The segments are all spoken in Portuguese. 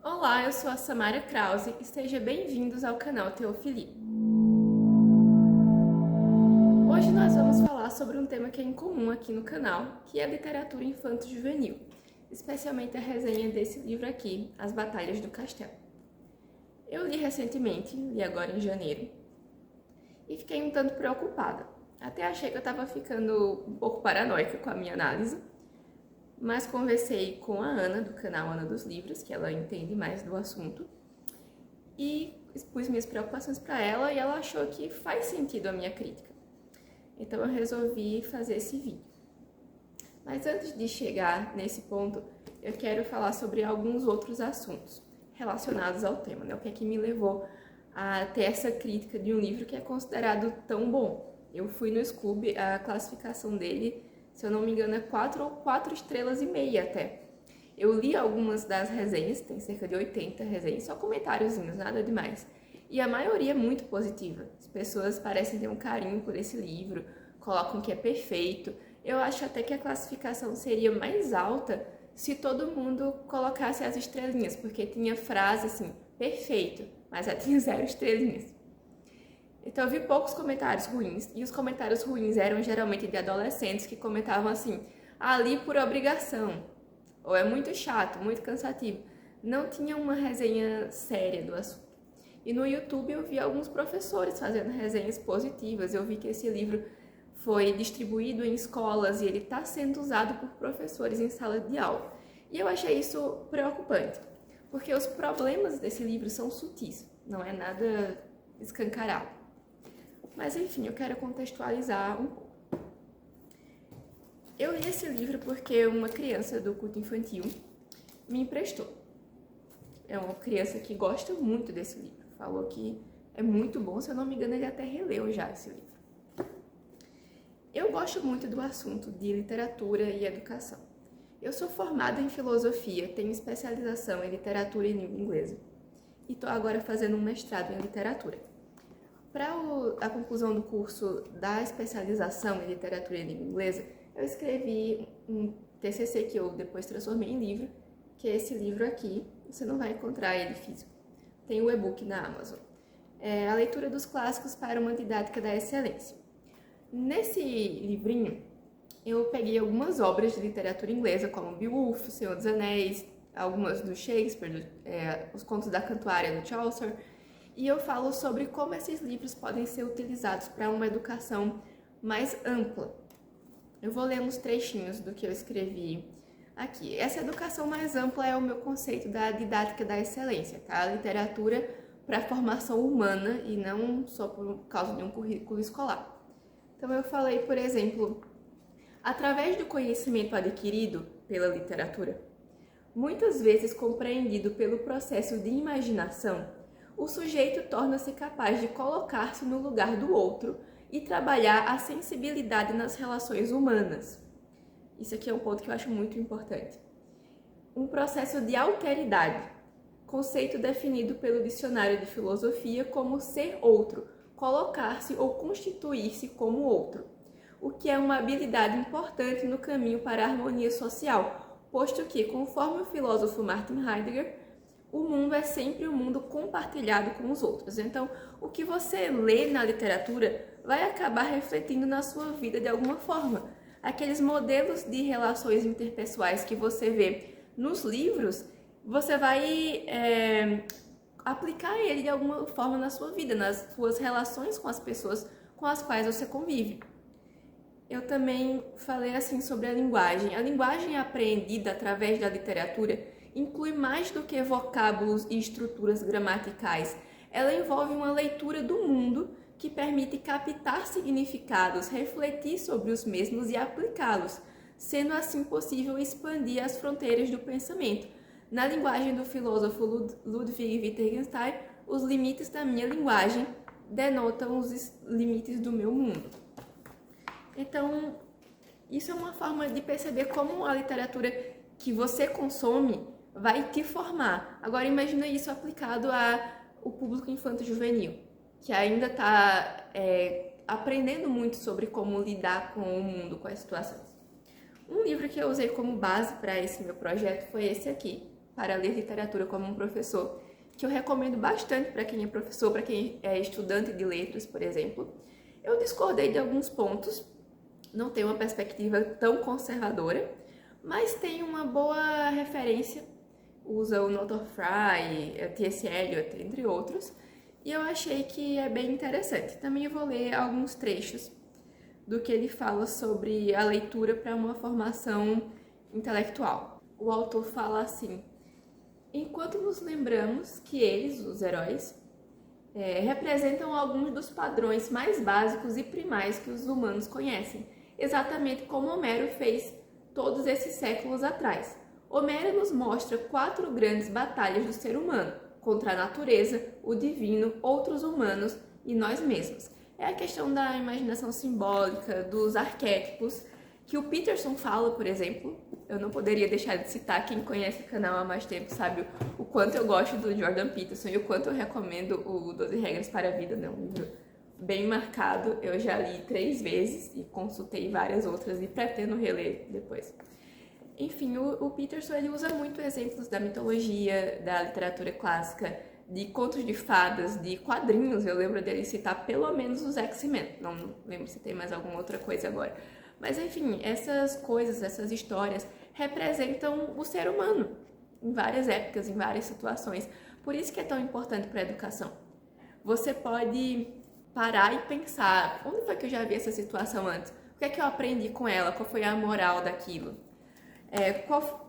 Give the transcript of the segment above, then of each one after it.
Olá, eu sou a Samara Krause e sejam bem-vindos ao canal Teofili. Hoje nós vamos falar sobre um tema que é incomum aqui no canal, que é a literatura infanto-juvenil, especialmente a resenha desse livro aqui, As Batalhas do Castelo. Eu li recentemente, li agora em janeiro, e fiquei um tanto preocupada. Até achei que eu estava ficando um pouco paranoica com a minha análise, mas conversei com a Ana, do canal Ana dos Livros, que ela entende mais do assunto, e expus minhas preocupações para ela e ela achou que faz sentido a minha crítica. Então eu resolvi fazer esse vídeo. Mas antes de chegar nesse ponto, eu quero falar sobre alguns outros assuntos relacionados ao tema, né? O que é que me levou a ter essa crítica de um livro que é considerado tão bom. Eu fui no Scoob, a classificação dele, se eu não me engano, é 4 ou 4 estrelas e meia até. Eu li algumas das resenhas, tem cerca de 80 resenhas, só comentáriozinhos, nada demais. E a maioria é muito positiva. As pessoas parecem ter um carinho por esse livro, colocam que é perfeito. Eu acho até que a classificação seria mais alta se todo mundo colocasse as estrelinhas, porque tinha frase assim, perfeito, mas já tinha 0 estrelinhas. Então eu vi poucos comentários ruins, e os comentários ruins eram geralmente de adolescentes que comentavam assim, li por obrigação, ou é muito chato, muito cansativo. Não tinha uma resenha séria do assunto. E no YouTube eu vi alguns professores fazendo resenhas positivas, eu vi que esse livro foi distribuído em escolas e ele está sendo usado por professores em sala de aula. E eu achei isso preocupante, porque os problemas desse livro são sutis, não é nada escancarado. Mas enfim, eu quero contextualizar um pouco. Eu li esse livro porque uma criança do culto infantil me emprestou. É uma criança que gosta muito desse livro. Falou que é muito bom, se eu não me engano ele até releu já esse livro. Eu gosto muito do assunto de literatura e educação. Eu sou formada em filosofia, tenho especialização em literatura e língua inglesa. E estou agora fazendo um mestrado em literatura. Para a conclusão do curso da especialização em literatura e língua inglesa, eu escrevi um TCC que eu depois transformei em livro, que é esse livro aqui. Você não vai encontrar ele físico. Tem o e-book na Amazon. É a leitura dos clássicos para uma didática da excelência. Nesse livrinho, eu peguei algumas obras de literatura inglesa, como Beowulf, O Senhor dos Anéis, algumas do Shakespeare, os contos da Cantuária do Chaucer, e eu falo sobre como esses livros podem ser utilizados para uma educação mais ampla. Eu vou ler uns trechinhos do que eu escrevi aqui. Essa educação mais ampla é o meu conceito da didática da excelência, tá? A literatura para a formação humana e não só por causa de um currículo escolar. Então eu falei, por exemplo, através do conhecimento adquirido pela literatura, muitas vezes compreendido pelo processo de imaginação, o sujeito torna-se capaz de colocar-se no lugar do outro e trabalhar a sensibilidade nas relações humanas. Isso aqui é um ponto que eu acho muito importante. Um processo de alteridade, conceito definido pelo dicionário de filosofia como ser outro, colocar-se ou constituir-se como outro, o que é uma habilidade importante no caminho para a harmonia social, posto que, conforme o filósofo Martin Heidegger, o mundo é sempre um mundo compartilhado com os outros. Então, o que você lê na literatura vai acabar refletindo na sua vida de alguma forma. Aqueles modelos de relações interpessoais que você vê nos livros, você vai aplicar ele de alguma forma na sua vida, nas suas relações com as pessoas com as quais você convive. Eu também falei assim sobre a linguagem. A linguagem apreendida através da literatura inclui mais do que vocábulos e estruturas gramaticais. Ela envolve uma leitura do mundo que permite captar significados, refletir sobre os mesmos e aplicá-los, sendo assim possível expandir as fronteiras do pensamento. Na linguagem do filósofo Ludwig Wittgenstein, os limites da minha linguagem denotam os limites do meu mundo. Então, isso é uma forma de perceber como a literatura que você consome vai te formar. Agora imagina isso aplicado ao público infanto-juvenil, que ainda está aprendendo muito sobre como lidar com o mundo, com as situações. Um livro que eu usei como base para esse meu projeto foi esse aqui, para ler literatura como um professor, que eu recomendo bastante para quem é professor, para quem é estudante de letras, por exemplo. Eu discordei de alguns pontos, não tenho uma perspectiva tão conservadora, mas tem uma boa referência, usa o Northrop Frye, T.S. Eliot, entre outros, e eu achei que é bem interessante. Também eu vou ler alguns trechos do que ele fala sobre a leitura para uma formação intelectual. O autor fala assim: enquanto nos lembramos que eles, os heróis, representam alguns dos padrões mais básicos e primais que os humanos conhecem, exatamente como Homero fez todos esses séculos atrás. Homero nos mostra 4 grandes batalhas do ser humano, contra a natureza, o divino, outros humanos e nós mesmos. É a questão da imaginação simbólica, dos arquétipos, que o Peterson fala, por exemplo. Eu não poderia deixar de citar, quem conhece o canal há mais tempo sabe o quanto eu gosto do Jordan Peterson e o quanto eu recomendo o 12 Regras para a Vida, né? Um livro bem marcado. Eu já li 3 vezes e consultei várias outras e pretendo reler depois. Enfim, o Peterson ele usa muito exemplos da mitologia, da literatura clássica, de contos de fadas, de quadrinhos. Eu lembro dele citar pelo menos os X-Men. Não lembro se tem mais alguma outra coisa agora. Mas enfim, essas coisas, essas histórias representam o ser humano em várias épocas, em várias situações. Por isso que é tão importante para a educação. Você pode parar e pensar: onde foi que eu já vi essa situação antes? O que é que eu aprendi com ela? Qual foi a moral daquilo?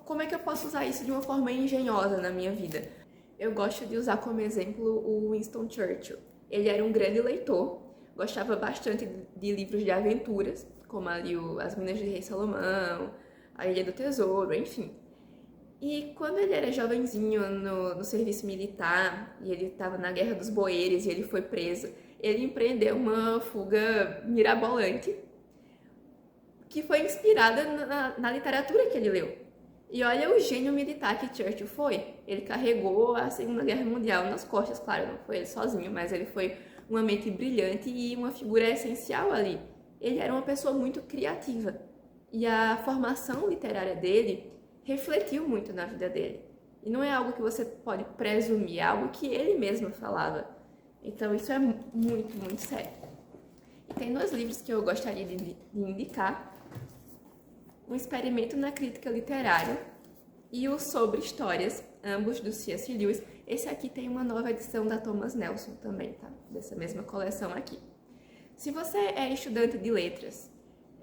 Como é que eu posso usar isso de uma forma engenhosa na minha vida? Eu gosto de usar como exemplo o Winston Churchill. Ele era um grande leitor, gostava bastante de livros de aventuras, como ali As Minas de Rei Salomão, A Ilha do Tesouro, enfim. E quando ele era jovenzinho no serviço militar, e ele estava na Guerra dos Boeres e ele foi preso, ele empreendeu uma fuga mirabolante, que foi inspirada na literatura que ele leu. E olha o gênio militar que Churchill foi. Ele carregou a Segunda Guerra Mundial nas costas, claro, não foi ele sozinho, mas ele foi uma mente brilhante e uma figura essencial ali. Ele era uma pessoa muito criativa. E a formação literária dele refletiu muito na vida dele. E não é algo que você pode presumir, é algo que ele mesmo falava. Então isso é muito, muito sério. E tem 2 livros que eu gostaria de indicar: Um Experimento na Crítica Literária e o Sobre Histórias, ambos do C.S. Lewis. Esse aqui tem uma nova edição da Thomas Nelson também, tá? Dessa mesma coleção aqui. Se você é estudante de letras,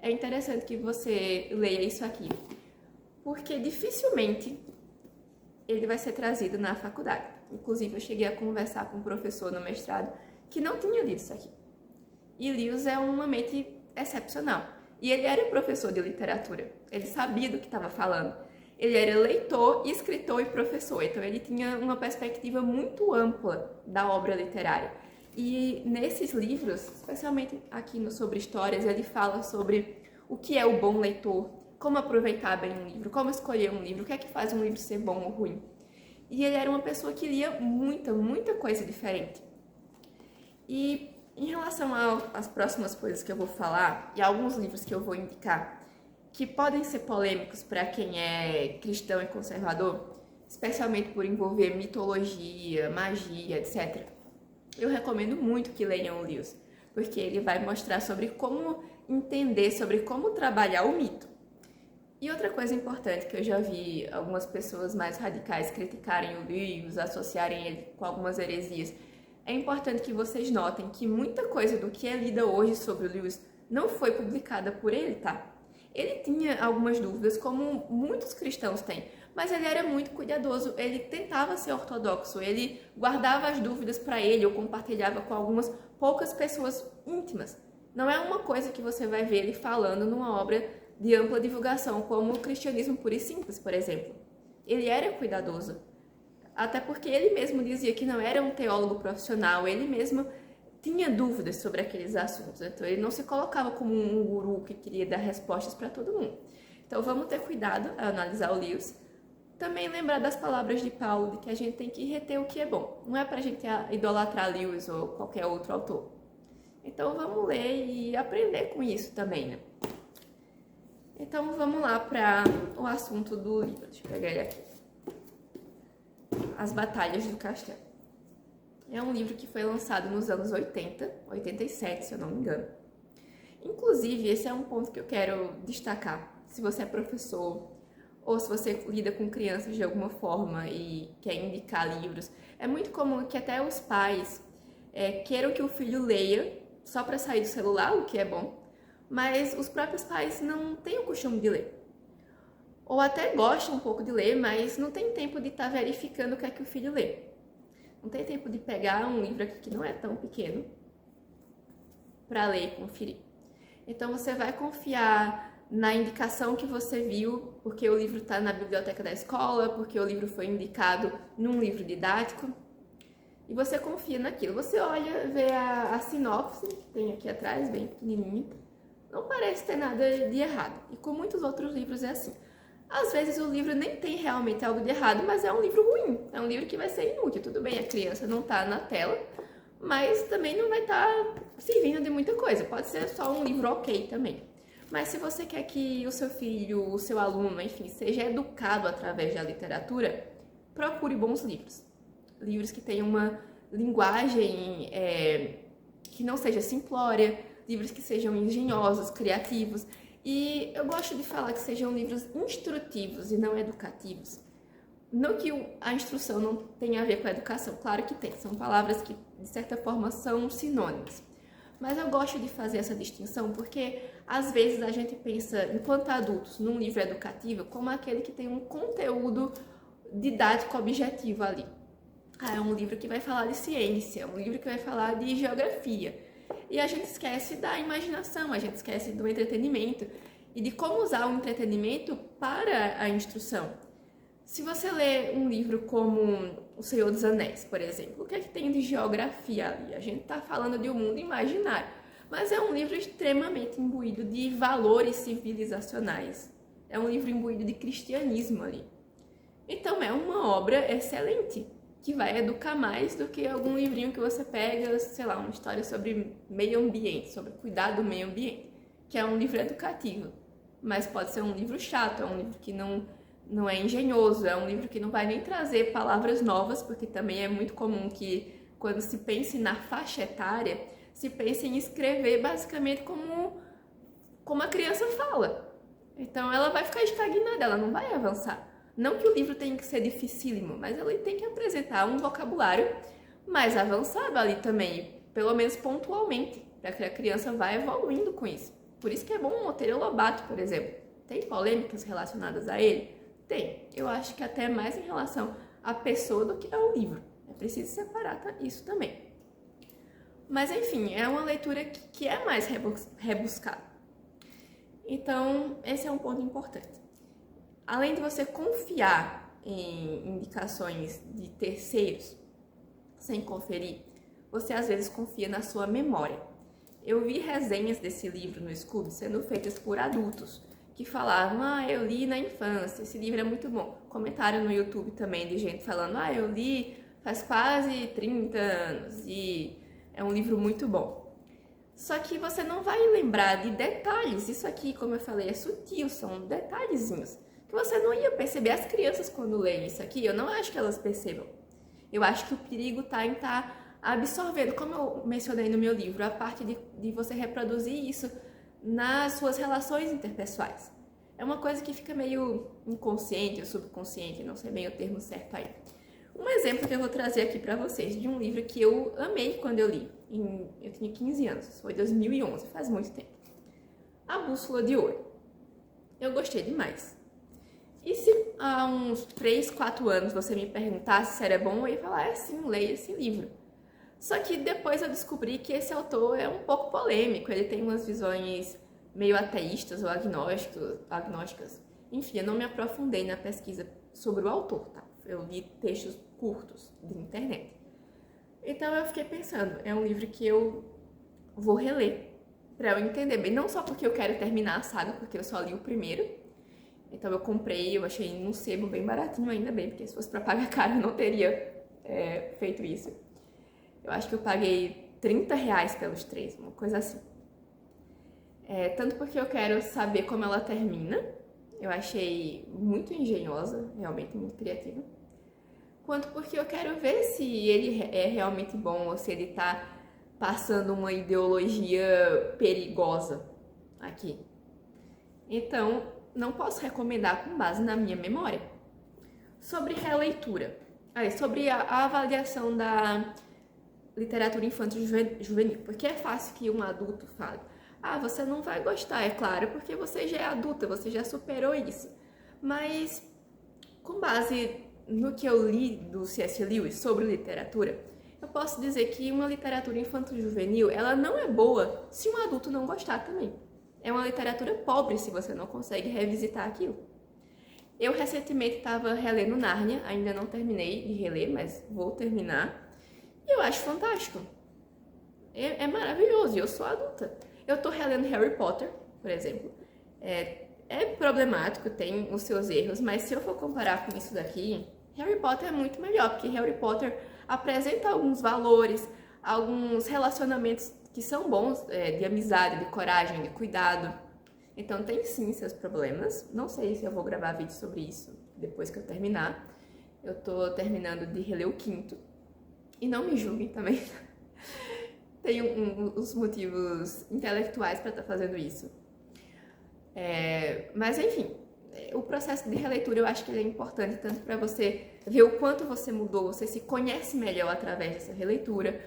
é interessante que você leia isso aqui, porque dificilmente ele vai ser trazido na faculdade. Inclusive, eu cheguei a conversar com um professor no mestrado que não tinha lido isso aqui. E Lewis é uma mente excepcional. E ele era professor de literatura, ele sabia do que estava falando. Ele era leitor, escritor e professor, então ele tinha uma perspectiva muito ampla da obra literária. E nesses livros, especialmente aqui no Sobre Histórias, ele fala sobre o que é o bom leitor, como aproveitar bem um livro, como escolher um livro, o que é que faz um livro ser bom ou ruim. E ele era uma pessoa que lia muita coisa diferente. E em relação às próximas coisas que eu vou falar, e alguns livros que eu vou indicar, que podem ser polêmicos para quem é cristão e conservador, especialmente por envolver mitologia, magia, etc., eu recomendo muito que leiam o Lewis, porque ele vai mostrar sobre como entender, sobre como trabalhar o mito. E outra coisa importante que eu já vi algumas pessoas mais radicais criticarem o Lewis, associarem ele com algumas heresias, é importante que vocês notem que muita coisa do que é lida hoje sobre o Lewis não foi publicada por ele, tá? Ele tinha algumas dúvidas, como muitos cristãos têm, mas ele era muito cuidadoso, ele tentava ser ortodoxo, ele guardava as dúvidas para ele ou compartilhava com algumas poucas pessoas íntimas. Não é uma coisa que você vai ver ele falando numa obra de ampla divulgação, como o Cristianismo Puro e Simples, por exemplo. Ele era cuidadoso. Até porque ele mesmo dizia que não era um teólogo profissional, ele mesmo tinha dúvidas sobre aqueles assuntos. Então ele não se colocava como um guru que queria dar respostas para todo mundo. Então vamos ter cuidado ao analisar o Lewis. Também lembrar das palavras de Paulo, de que a gente tem que reter o que é bom. Não é para a gente idolatrar Lewis ou qualquer outro autor. Então vamos ler e aprender com isso também, né? Então vamos lá para o assunto do livro. Deixa eu pegar ele aqui. As Batalhas do Castelo. É um livro que foi lançado nos anos 80, 87, se eu não me engano. Inclusive, esse é um ponto que eu quero destacar. Se você é professor ou se você lida com crianças de alguma forma e quer indicar livros, é muito comum que até os pais queiram que o filho leia só para sair do celular, o que é bom, mas os próprios pais não têm o costume de ler. Ou até gostam um pouco de ler, mas não tem tempo de estar verificando o que é que o filho lê. Não tem tempo de pegar um livro aqui que não é tão pequeno para ler e conferir. Então você vai confiar na indicação que você viu, porque o livro está na biblioteca da escola, porque o livro foi indicado num livro didático, e você confia naquilo. Você olha, vê a sinopse, que tem aqui atrás, bem pequenininha, não parece ter nada de errado. E com muitos outros livros é assim. Às vezes o livro nem tem realmente algo de errado, mas é um livro ruim, é um livro que vai ser inútil. Tudo bem, a criança não está na tela, mas também não vai estar servindo de muita coisa. Pode ser só um livro ok também. Mas se você quer que o seu filho, o seu aluno, enfim, seja educado através da literatura, procure bons livros. Livros que tenham uma linguagem que não seja simplória, livros que sejam engenhosos, criativos. E eu gosto de falar que sejam livros instrutivos e não educativos. Não que a instrução não tenha a ver com a educação, claro que tem, são palavras que de certa forma são sinônimas. Mas eu gosto de fazer essa distinção porque às vezes a gente pensa, enquanto adultos, num livro educativo como aquele que tem um conteúdo didático objetivo ali. É um livro que vai falar de ciência, um livro que vai falar de geografia. E a gente esquece da imaginação, a gente esquece do entretenimento e de como usar o entretenimento para a instrução. Se você lê um livro como O Senhor dos Anéis, por exemplo, o que é que tem de geografia ali? A gente está falando de um mundo imaginário, mas é um livro extremamente imbuído de valores civilizacionais. É um livro imbuído de cristianismo ali. Então é uma obra excelente, que vai educar mais do que algum livrinho que você pega, sei lá, uma história sobre meio ambiente, sobre cuidar do meio ambiente, que é um livro educativo. Mas pode ser um livro chato, é um livro que não é engenhoso, é um livro que não vai nem trazer palavras novas, porque também é muito comum que quando se pense na faixa etária, se pense em escrever basicamente como a criança fala. Então ela vai ficar estagnada, ela não vai avançar. Não que o livro tenha que ser dificílimo, mas ele tem que apresentar um vocabulário mais avançado ali também, pelo menos pontualmente, para que a criança vá evoluindo com isso. Por isso que é bom o Monteiro Lobato, por exemplo. Tem polêmicas relacionadas a ele? Tem. Eu acho que até mais em relação à pessoa do que ao livro. É preciso separar isso também. Mas enfim, é uma leitura que é mais rebuscada. Então, esse é um ponto importante. Além de você confiar em indicações de terceiros, sem conferir, você às vezes confia na sua memória. Eu vi resenhas desse livro no Scoob sendo feitas por adultos, que falavam, eu li na infância, esse livro é muito bom. Comentário no YouTube também de gente falando, eu li faz quase 30 anos e é um livro muito bom. Só que você não vai lembrar de detalhes, isso aqui, como eu falei, é sutil, são detalhezinhos, que você não ia perceber. As crianças quando leem isso aqui, eu não acho que elas percebam. Eu acho que o perigo está em estar absorvendo, como eu mencionei no meu livro, a parte de você reproduzir isso nas suas relações interpessoais. É uma coisa que fica meio inconsciente ou subconsciente, não sei bem o termo certo aí. Um exemplo que eu vou trazer aqui para vocês de um livro que eu amei quando eu li. Eu tinha 15 anos, foi 2011, faz muito tempo. A Bússola de Ouro. Eu gostei demais. E se há uns 3, 4 anos você me perguntasse se era bom, eu ia falar, sim, leia esse livro. Só que depois eu descobri que esse autor é um pouco polêmico, ele tem umas visões meio ateístas ou agnósticas. Enfim, eu não me aprofundei na pesquisa sobre o autor, tá? Eu li textos curtos de internet. Então eu fiquei pensando, é um livro que eu vou reler para eu entender bem, não só porque eu quero terminar a saga, porque eu só li o primeiro. Então eu comprei, eu achei num sebo bem baratinho, ainda bem, porque se fosse para pagar caro eu não teria feito isso. Eu acho que eu paguei R$30 pelos 3, uma coisa assim. Tanto porque eu quero saber como ela termina. Eu achei muito engenhosa, realmente muito criativa. quanto porque eu quero ver se ele é realmente bom ou se ele tá passando uma ideologia perigosa aqui. Então, não posso recomendar com base na minha memória. Sobre releitura, sobre a avaliação da literatura infantil juvenil, porque é fácil que um adulto fale: ah, você não vai gostar, é claro, porque você já é adulta, você já superou isso. Mas, com base no que eu li do C.S. Lewis sobre literatura, eu posso dizer que uma literatura infanto-juvenil, ela não é boa se um adulto não gostar também. É uma literatura pobre se você não consegue revisitar aquilo. Eu recentemente estava relendo Nárnia, ainda não terminei de reler, mas vou terminar. E eu acho fantástico. É maravilhoso, e eu sou adulta. Eu tô relendo Harry Potter, por exemplo. É problemático, tem os seus erros, mas se eu for comparar com isso daqui, Harry Potter é muito melhor, porque Harry Potter apresenta alguns valores, alguns relacionamentos que são bons, de amizade, de coragem, de cuidado. Então tem sim seus problemas. Não sei se eu vou gravar vídeo sobre isso depois que eu terminar. Eu tô terminando de reler o quinto. E não me julguem também. Tem uns motivos intelectuais para estar fazendo isso. Mas enfim, o processo de releitura eu acho que ele é importante tanto para você ver o quanto você mudou, você se conhece melhor através dessa releitura,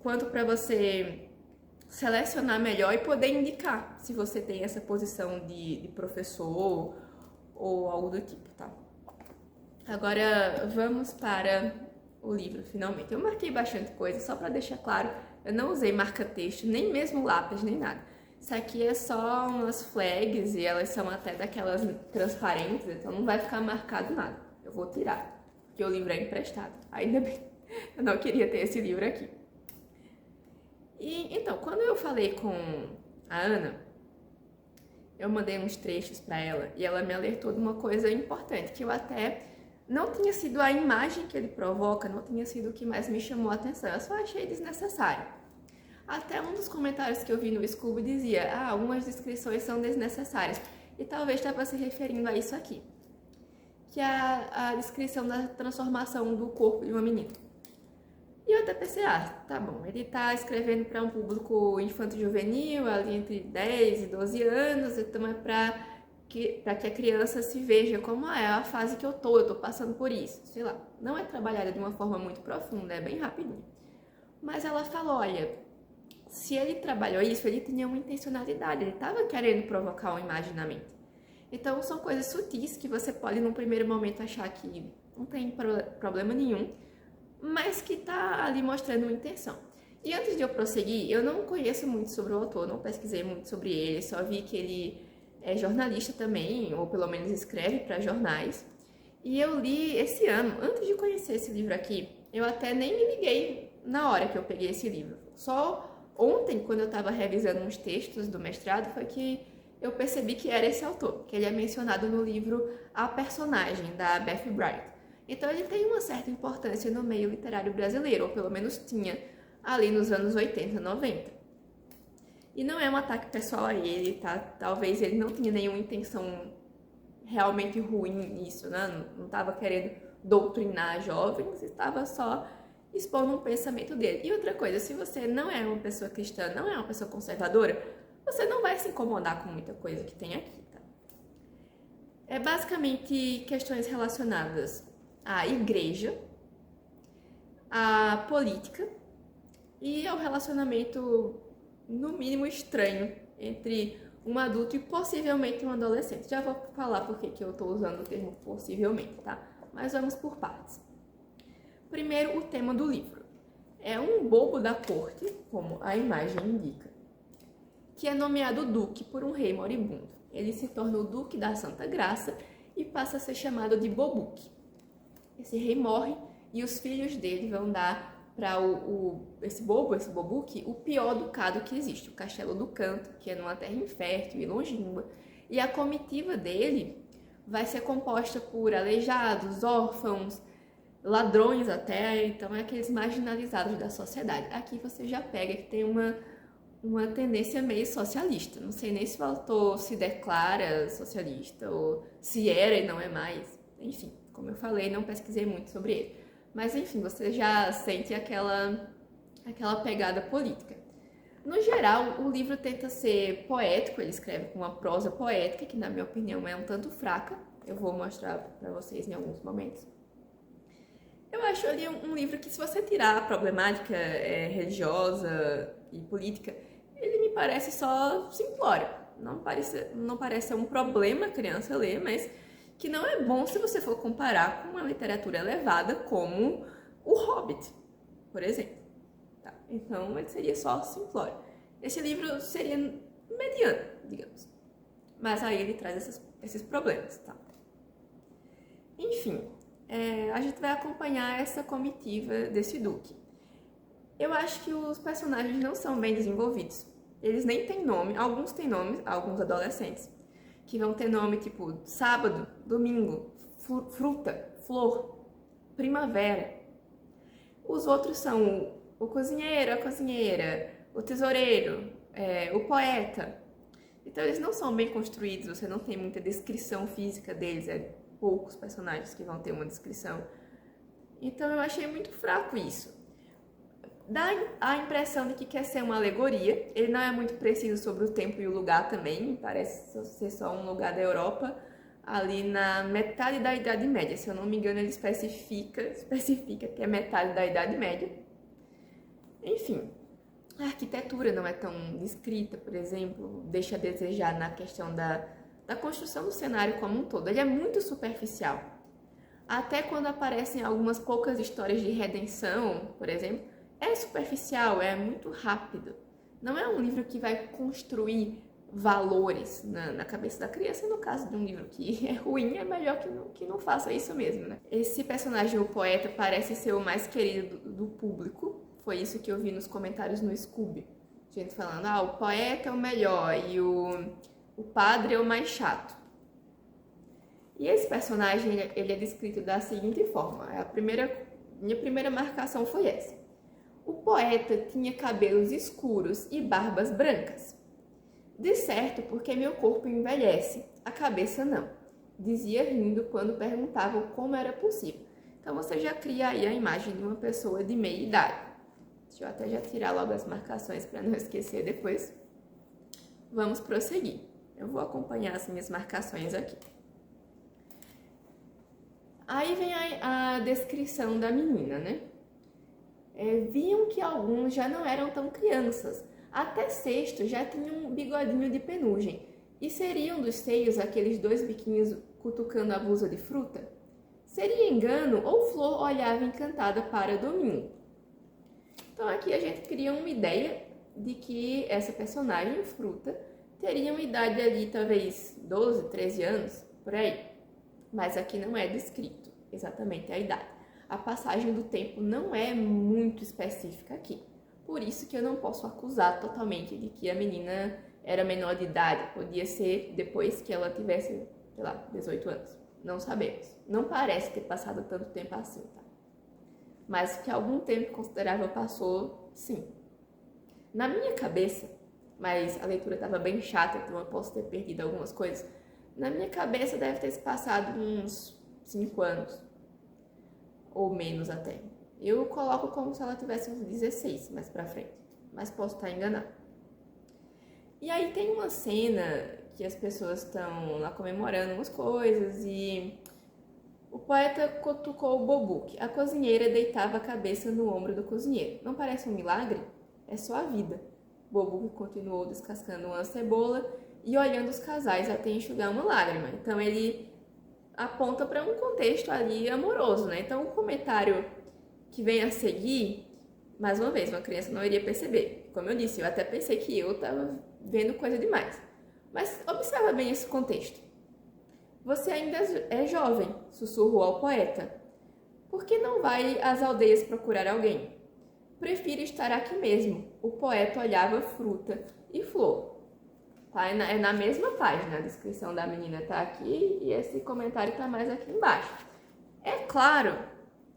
quanto para você selecionar melhor e poder indicar se você tem essa posição de professor ou algo do tipo, tá? Agora vamos para o livro, finalmente. Eu marquei bastante coisa, só para deixar claro, eu não usei marca-texto, nem mesmo lápis, nem nada. Isso aqui é só umas flags e elas são até daquelas transparentes, então não vai ficar marcado nada. Eu vou tirar, porque o livro é emprestado. Ainda bem, eu não queria ter esse livro aqui. E então, quando eu falei com a Ana, eu mandei uns trechos para ela e ela me alertou de uma coisa importante, que eu até não tinha sido a imagem que ele provoca, não tinha sido o que mais me chamou a atenção, eu só achei desnecessário. Até um dos comentários que eu vi no Scooby dizia: ah, algumas descrições são desnecessárias, e talvez estava se referindo a isso aqui, que é a descrição da transformação do corpo de uma menina. E eu até pensei: ah, tá bom, ele tá escrevendo para um público infanto-juvenil, ali entre 10 e 12 anos, então é para que a criança se veja como é a fase que eu tô passando por isso, sei lá. Não é trabalhada de uma forma muito profunda, é bem rapidinho. Mas ela falou: olha, se ele trabalhou isso, ele tinha uma intencionalidade, ele estava querendo provocar um imaginamento. Então são coisas sutis que você pode num primeiro momento achar que não tem problema nenhum, mas que tá ali mostrando uma intenção. E antes de eu prosseguir, eu não conheço muito sobre o autor, não pesquisei muito sobre ele, só vi que ele é jornalista também, ou pelo menos escreve para jornais. E eu li esse ano, antes de conhecer esse livro aqui, eu até nem me liguei na hora que eu peguei esse livro. Só ontem, quando eu estava revisando uns textos do mestrado, foi que eu percebi que era esse autor, que ele é mencionado no livro A Personagem, da Beth Bright. Então ele tem uma certa importância no meio literário brasileiro, ou pelo menos tinha ali nos anos 80, 90. E não é um ataque pessoal a ele, tá? Talvez ele não tinha nenhuma intenção realmente ruim nisso, né? Não estava querendo doutrinar jovens, estava só expondo um pensamento dele. E outra coisa, se você não é uma pessoa cristã, não é uma pessoa conservadora, você não vai se incomodar com muita coisa que tem aqui, tá? É basicamente questões relacionadas à igreja, à política e ao relacionamento, no mínimo, estranho entre um adulto e possivelmente um adolescente. Já vou falar por que eu estou usando o termo possivelmente, tá? Mas vamos por partes. Primeiro, o tema do livro. É um bobo da corte, como a imagem indica, que é nomeado duque por um rei moribundo. Ele se torna o duque da Santa Graça e passa a ser chamado de Bobuque. Esse rei morre e os filhos dele vão dar para esse Bobuque, o pior ducado que existe, o Castelo do Canto, que é numa terra infértil e longínqua. E a comitiva dele vai ser composta por aleijados, órfãos, ladrões até, então é aqueles marginalizados da sociedade. Aqui você já pega que tem uma tendência meio socialista. Não sei nem se o autor se declara socialista ou se era e não é mais. Enfim, como eu falei, não pesquisei muito sobre ele. Mas enfim, você já sente aquela pegada política. No geral, o livro tenta ser poético, ele escreve com uma prosa poética, que na minha opinião é um tanto fraca. Eu vou mostrar para vocês em alguns momentos. Eu acho ali um livro que, se você tirar a problemática religiosa e política, ele me parece só simplório. Não parece ser um problema a criança ler, mas que não é bom se você for comparar com uma literatura elevada como O Hobbit, por exemplo. Tá? Então, ele seria só simplório. Esse livro seria mediano, digamos. Mas aí ele traz esses problemas, tá? Enfim, a gente vai acompanhar essa comitiva desse duque. Eu acho que os personagens não são bem desenvolvidos. Eles nem têm nome, alguns têm nome, alguns adolescentes, que vão ter nome tipo sábado, domingo, fruta, flor, primavera. Os outros são o cozinheiro, a cozinheira, o tesoureiro, o poeta. Então eles não são bem construídos, você não tem muita descrição física deles, poucos personagens que vão ter uma descrição. Então eu achei muito fraco isso. Dá a impressão de que quer ser uma alegoria, ele não é muito preciso sobre o tempo e o lugar também, parece ser só um lugar da Europa, ali na metade da Idade Média. Se eu não me engano, ele especifica que é metade da Idade Média. Enfim, a arquitetura não é tão descrita, por exemplo, deixa a desejar na questão da construção do cenário como um todo. Ele é muito superficial. Até quando aparecem algumas poucas histórias de redenção, por exemplo, é superficial, é muito rápido. Não é um livro que vai construir valores na cabeça da criança. No caso de um livro que é ruim, é melhor que não faça isso mesmo, né? Esse personagem, o poeta, parece ser o mais querido do público. Foi isso que eu vi nos comentários no Scooby. Gente falando, o poeta é o melhor e o padre é o mais chato. E esse personagem, ele é descrito da seguinte forma. Minha primeira marcação foi essa. O poeta tinha cabelos escuros e barbas brancas. De certo, porque meu corpo envelhece, a cabeça não. Dizia rindo quando perguntavam como era possível. Então você já cria aí a imagem de uma pessoa de meia idade. Deixa eu até já tirar logo as marcações para não esquecer depois. Vamos prosseguir. Eu vou acompanhar as minhas marcações aqui. Aí vem a descrição da menina, né? Viam que alguns já não eram tão crianças. Até sexto já tinham um bigodinho de penugem. E seriam dos seios aqueles 2 biquinhos cutucando a blusa de fruta? Seria engano ou Flor olhava encantada para Domingo? Então aqui a gente cria uma ideia de que essa personagem, Fruta, teria uma idade ali, talvez 12, 13 anos, por aí. Mas aqui não é descrito exatamente a idade. A passagem do tempo não é muito específica aqui. Por isso que eu não posso acusar totalmente de que a menina era menor de idade. Podia ser depois que ela tivesse, sei lá, 18 anos. Não sabemos. Não parece ter passado tanto tempo assim, tá? Mas que algum tempo considerável passou, sim. Na minha cabeça, mas a leitura estava bem chata, então eu posso ter perdido algumas coisas. Na minha cabeça deve ter se passado uns 5 anos. Ou menos até. Eu coloco como se ela tivesse uns 16 mais pra frente. Mas posso estar enganada. E aí tem uma cena que as pessoas estão lá comemorando umas coisas e o poeta cutucou o Bobuk. A cozinheira deitava a cabeça no ombro do cozinheiro. Não parece um milagre? É só a vida. Bobuk continuou descascando uma cebola e olhando os casais até enxugar uma lágrima. Então ele aponta para um contexto ali amoroso, né? Então o comentário que vem a seguir, mais uma vez, uma criança não iria perceber. Como eu disse, eu até pensei que eu estava vendo coisa demais. Mas observa bem esse contexto. Você ainda é jovem, sussurrou ao poeta. Por que não vai às aldeias procurar alguém? Prefiro estar aqui mesmo. O poeta olhava fruta e flor. Tá? É na mesma página, a descrição da menina tá aqui e esse comentário tá mais aqui embaixo. É claro?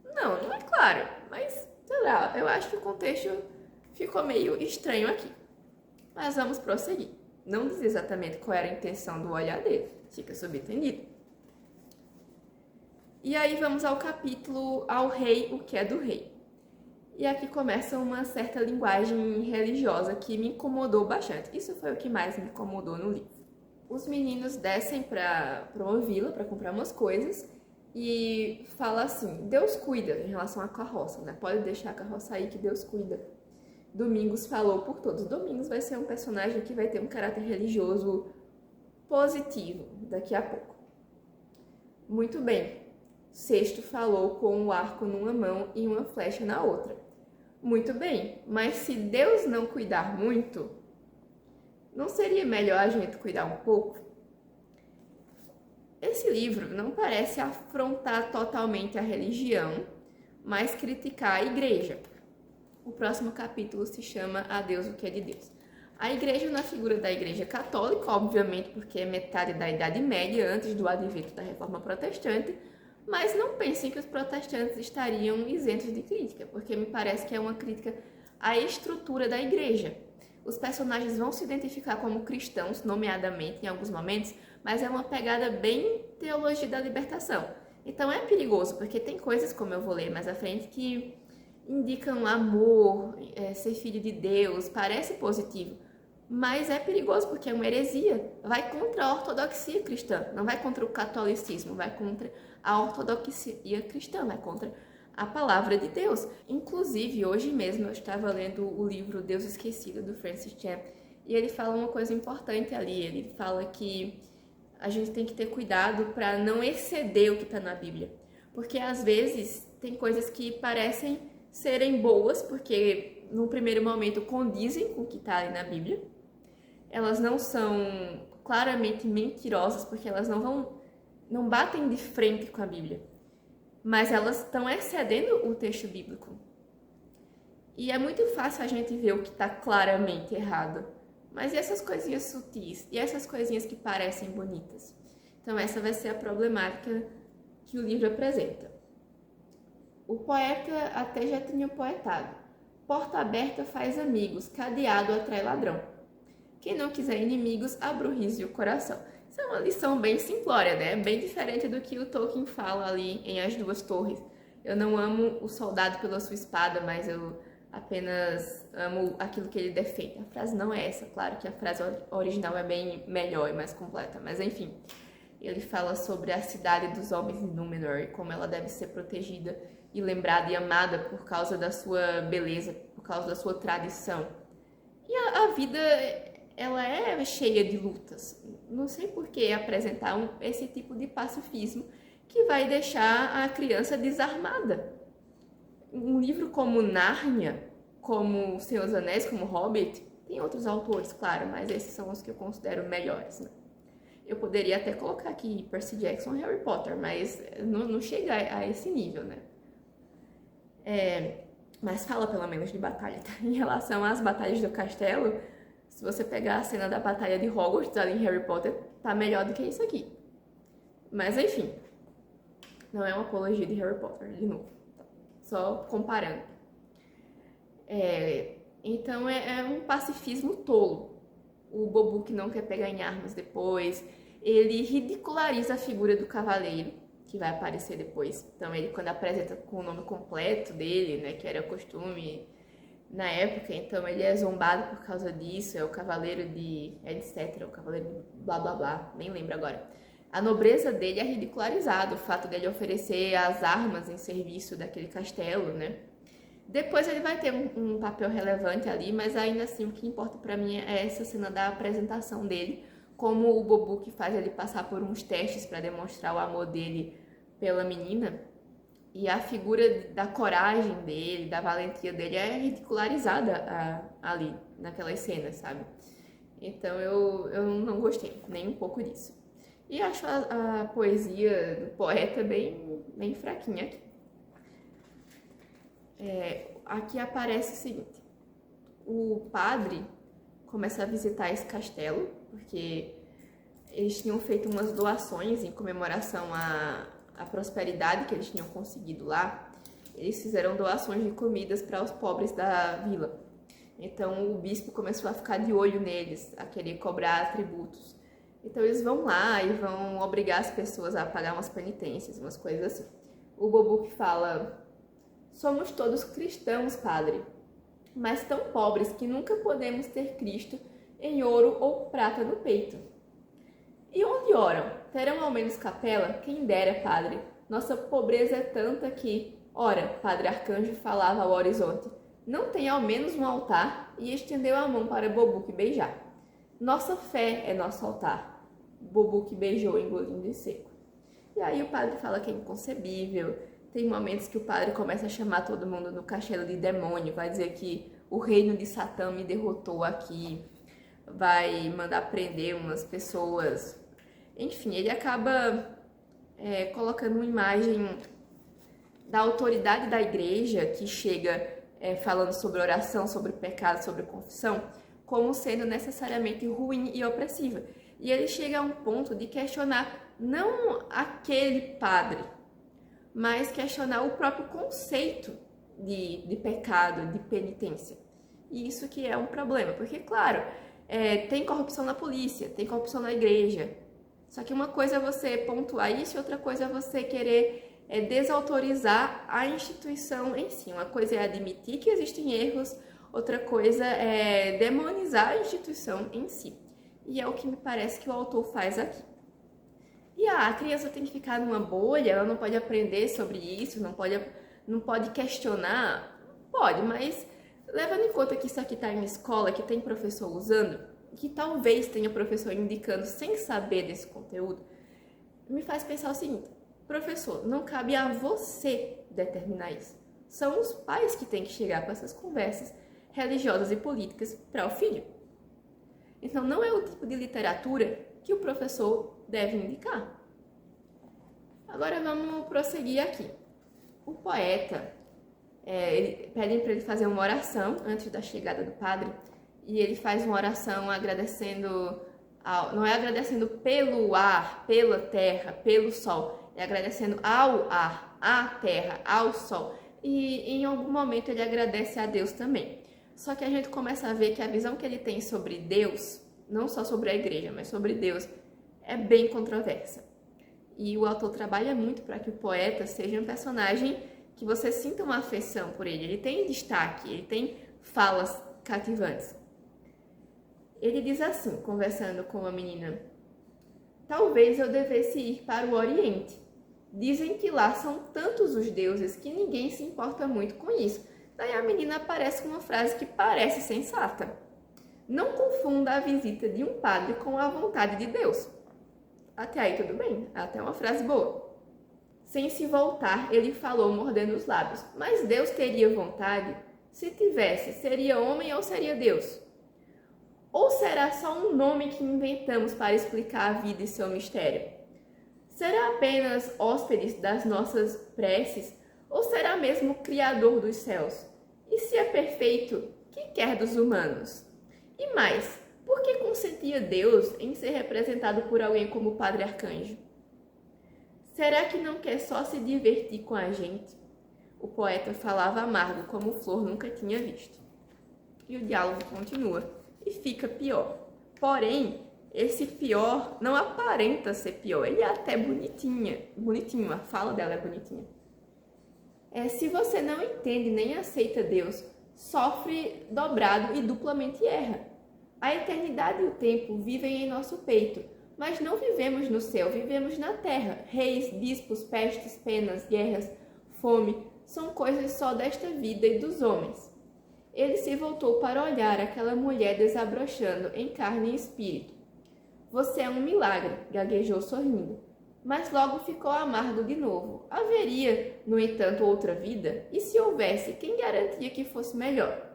Não é claro, mas sei lá, eu acho que o contexto ficou meio estranho aqui. Mas vamos prosseguir. Não diz exatamente qual era a intenção do olhar dele, fica subentendido. E aí vamos ao capítulo Ao Rei, o que é do Rei. E aqui começa uma certa linguagem religiosa que me incomodou bastante. Isso foi o que mais me incomodou no livro. Os meninos descem para uma vila para comprar umas coisas e fala assim, Deus cuida em relação à carroça, né? Pode deixar a carroça aí que Deus cuida. Domingos falou por todos. Domingos vai ser um personagem que vai ter um caráter religioso positivo daqui a pouco. Muito bem. Sexto falou com o arco numa mão e uma flecha na outra. Muito bem, mas se Deus não cuidar muito, não seria melhor a gente cuidar um pouco? Esse livro não parece afrontar totalmente a religião, mas criticar a igreja. O próximo capítulo se chama A Deus o que é de Deus. A igreja na figura da igreja católica, obviamente porque é metade da Idade Média, antes do advento da Reforma Protestante, mas não pensem que os protestantes estariam isentos de crítica, porque me parece que é uma crítica à estrutura da igreja. Os personagens vão se identificar como cristãos, nomeadamente em alguns momentos, mas é uma pegada bem teologia da libertação. Então é perigoso, porque tem coisas, como eu vou ler mais à frente, que indicam amor, ser filho de Deus, parece positivo, mas é perigoso porque é uma heresia, vai contra a ortodoxia cristã, não vai contra o catolicismo, vai contra a ortodoxia cristã, vai contra a palavra de Deus. Inclusive, hoje mesmo eu estava lendo o livro Deus Esquecido, do Francis Chan, e ele fala uma coisa importante ali, ele fala que a gente tem que ter cuidado para não exceder o que está na Bíblia, porque às vezes tem coisas que parecem serem boas, porque no primeiro momento condizem com o que está ali na Bíblia, elas não são claramente mentirosas, porque elas não batem de frente com a Bíblia, mas elas estão excedendo o texto bíblico. E é muito fácil a gente ver o que está claramente errado, mas e essas coisinhas sutis? E essas coisinhas que parecem bonitas? Então essa vai ser a problemática que o livro apresenta. O poeta até já tinha poetado. Porta aberta faz amigos, cadeado atrai ladrão. Quem não quiser inimigos, abra o riso e o coração. Isso é uma lição bem simplória, né? Bem diferente do que o Tolkien fala ali em As Duas Torres. Eu não amo o soldado pela sua espada, mas eu apenas amo aquilo que ele defende. A frase não é essa, claro que a frase original é bem melhor e mais completa, mas enfim. Ele fala sobre a cidade dos homens em Númenor e como ela deve ser protegida e lembrada e amada por causa da sua beleza, por causa da sua tradição. E a vida, ela é cheia de lutas. Não sei por que apresentar esse tipo de pacifismo que vai deixar a criança desarmada. Um livro como Nárnia, como Senhor dos Anéis, como Hobbit, tem outros autores, claro, mas esses são os que eu considero melhores, né? Eu poderia até colocar aqui Percy Jackson e Harry Potter, mas não chega a esse nível, né? Mas fala pelo menos de batalha, tá? Em relação às batalhas do castelo, se você pegar a cena da batalha de Hogwarts ali em Harry Potter, tá melhor do que isso aqui. Mas enfim, não é uma apologia de Harry Potter, de novo. Só comparando. Então é um pacifismo tolo. O Bobu que não quer pegar em armas depois, ele ridiculariza a figura do cavaleiro, que vai aparecer depois. Então ele, quando apresenta com o nome completo dele, né, que era costume na época, então ele é zombado por causa disso, é o cavaleiro de etc, o cavaleiro de blá blá blá, nem lembro agora. A nobreza dele é ridicularizada, o fato dele oferecer as armas em serviço daquele castelo, né? Depois ele vai ter um papel relevante ali, mas ainda assim o que importa pra mim é essa cena da apresentação dele, como o Bobu que faz ele passar por uns testes para demonstrar o amor dele pela menina, e a figura da coragem dele, da valentia dele é ridicularizada ali, naquelas cenas, sabe? Então eu não gostei nem um pouco disso. E acho a poesia do poeta bem fraquinha aqui. Aqui aparece o seguinte: o padre começa a visitar esse castelo, porque eles tinham feito umas doações em comemoração à prosperidade que eles tinham conseguido lá. Eles fizeram doações de comidas para os pobres da vila. Então o bispo começou a ficar de olho neles, a querer cobrar tributos. Então eles vão lá e vão obrigar as pessoas a pagar umas penitências, umas coisas assim. O Bobuk fala: somos todos cristãos, padre, mas tão pobres que nunca podemos ter Cristo em ouro ou prata no peito. E onde oram? Terão ao menos capela? Quem dera, padre. Nossa pobreza é tanta que, ora, padre Arcanjo falava ao horizonte, não tem ao menos um altar? E estendeu a mão para Bobuk beijar. Nossa fé é nosso altar. Bobuk beijou, engolindo em seco. E aí o padre fala que é inconcebível. Tem momentos que o padre começa a chamar todo mundo no castelo de demônio, vai dizer que o reino de Satã me derrotou aqui, vai mandar prender umas pessoas. Enfim, ele acaba colocando uma imagem da autoridade da igreja que chega falando sobre oração, sobre pecado, sobre confissão, como sendo necessariamente ruim e opressiva. E ele chega a um ponto de questionar não aquele padre, mas questionar o próprio conceito de pecado, de penitência. E isso que é um problema, porque, claro, tem corrupção na polícia, tem corrupção na igreja. Só que uma coisa é você pontuar isso e outra coisa é você querer desautorizar a instituição em si. Uma coisa é admitir que existem erros, outra coisa é demonizar a instituição em si. E é o que me parece que o autor faz aqui. E a criança tem que ficar numa bolha, ela não pode aprender sobre isso, não pode questionar. Pode, mas levando em conta que isso aqui está em uma escola, que tem professor usando, que talvez tenha professor indicando sem saber desse conteúdo, me faz pensar o seguinte: professor, não cabe a você determinar isso. São os pais que têm que chegar com essas conversas religiosas e políticas para o filho. Então não é o tipo de literatura que o professor deve indicar. Agora vamos prosseguir aqui. O poeta, pedem para ele fazer uma oração antes da chegada do padre, e ele faz uma oração agradecendo, não é agradecendo pelo ar, pela terra, pelo sol, é agradecendo ao ar, à terra, ao sol, e em algum momento ele agradece a Deus também. Só que a gente começa a ver que a visão que ele tem sobre Deus, não só sobre a igreja, mas sobre Deus, é bem controversa. E o autor trabalha muito para que o poeta seja um personagem que você sinta uma afeição por ele. Ele tem destaque, ele tem falas cativantes. Ele diz assim, conversando com uma menina: talvez eu devesse ir para o Oriente. Dizem que lá são tantos os deuses que ninguém se importa muito com isso. Daí a menina aparece com uma frase que parece sensata: não confunda a visita de um padre com a vontade de Deus. Até aí tudo bem, até uma frase boa. Sem se voltar, ele falou mordendo os lábios: mas Deus teria vontade? Se tivesse, seria homem ou seria Deus? Ou será só um nome que inventamos para explicar a vida e seu mistério? Será apenas hóspedes das nossas preces? Ou será mesmo o Criador dos céus? E se é perfeito, que quer dos humanos? E mais, por que consentia Deus em ser representado por alguém como o Padre Arcanjo? Será que não quer só se divertir com a gente? O poeta falava amargo como Flor nunca tinha visto. E o diálogo continua e fica pior. Porém, esse pior não aparenta ser pior. Ele é até bonitinho, a fala dela é bonitinha. Se você não entende nem aceita Deus, sofre dobrado e duplamente erra. A eternidade e o tempo vivem em nosso peito, mas não vivemos no céu, vivemos na terra. Reis, bispos, pestes, penas, guerras, fome, são coisas só desta vida e dos homens. Ele se voltou para olhar aquela mulher desabrochando em carne e espírito. Você é um milagre, gaguejou sorrindo, mas logo ficou amargo de novo. Haveria, no entanto, outra vida? E se houvesse, quem garantia que fosse melhor?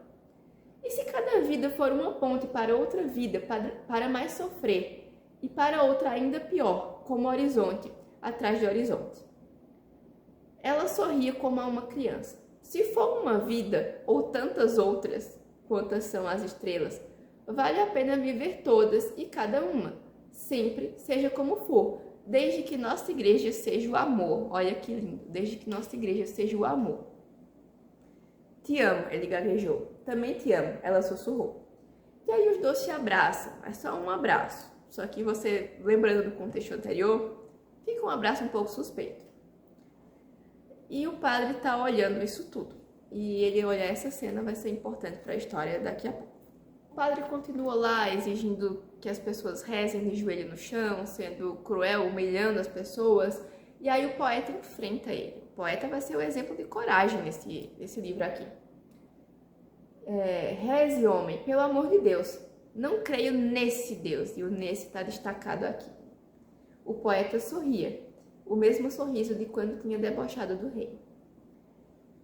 E se cada vida for uma ponte para outra vida, para mais sofrer, e para outra ainda pior, como horizonte, atrás de horizonte? Ela sorria como a uma criança. Se for uma vida, ou tantas outras, quantas são as estrelas, vale a pena viver todas e cada uma, sempre, seja como for, desde que nossa igreja seja o amor. Olha que lindo, desde que nossa igreja seja o amor. Te amo, ele gaguejou. Também te amo, ela sussurrou. E aí os dois se abraçam, é só um abraço. Só que você, lembrando do contexto anterior, fica um abraço um pouco suspeito. E o padre tá olhando isso tudo. E ele olhar essa cena vai ser importante para a história daqui a pouco. O padre continua lá exigindo que as pessoas rezem de joelho no chão, sendo cruel, humilhando as pessoas. E aí o poeta enfrenta ele. O poeta vai ser o exemplo de coragem nesse livro aqui. Reze, homem, pelo amor de Deus. Não creio nesse Deus. E o nesse está destacado aqui. O poeta sorria. O mesmo sorriso de quando tinha debochado do rei.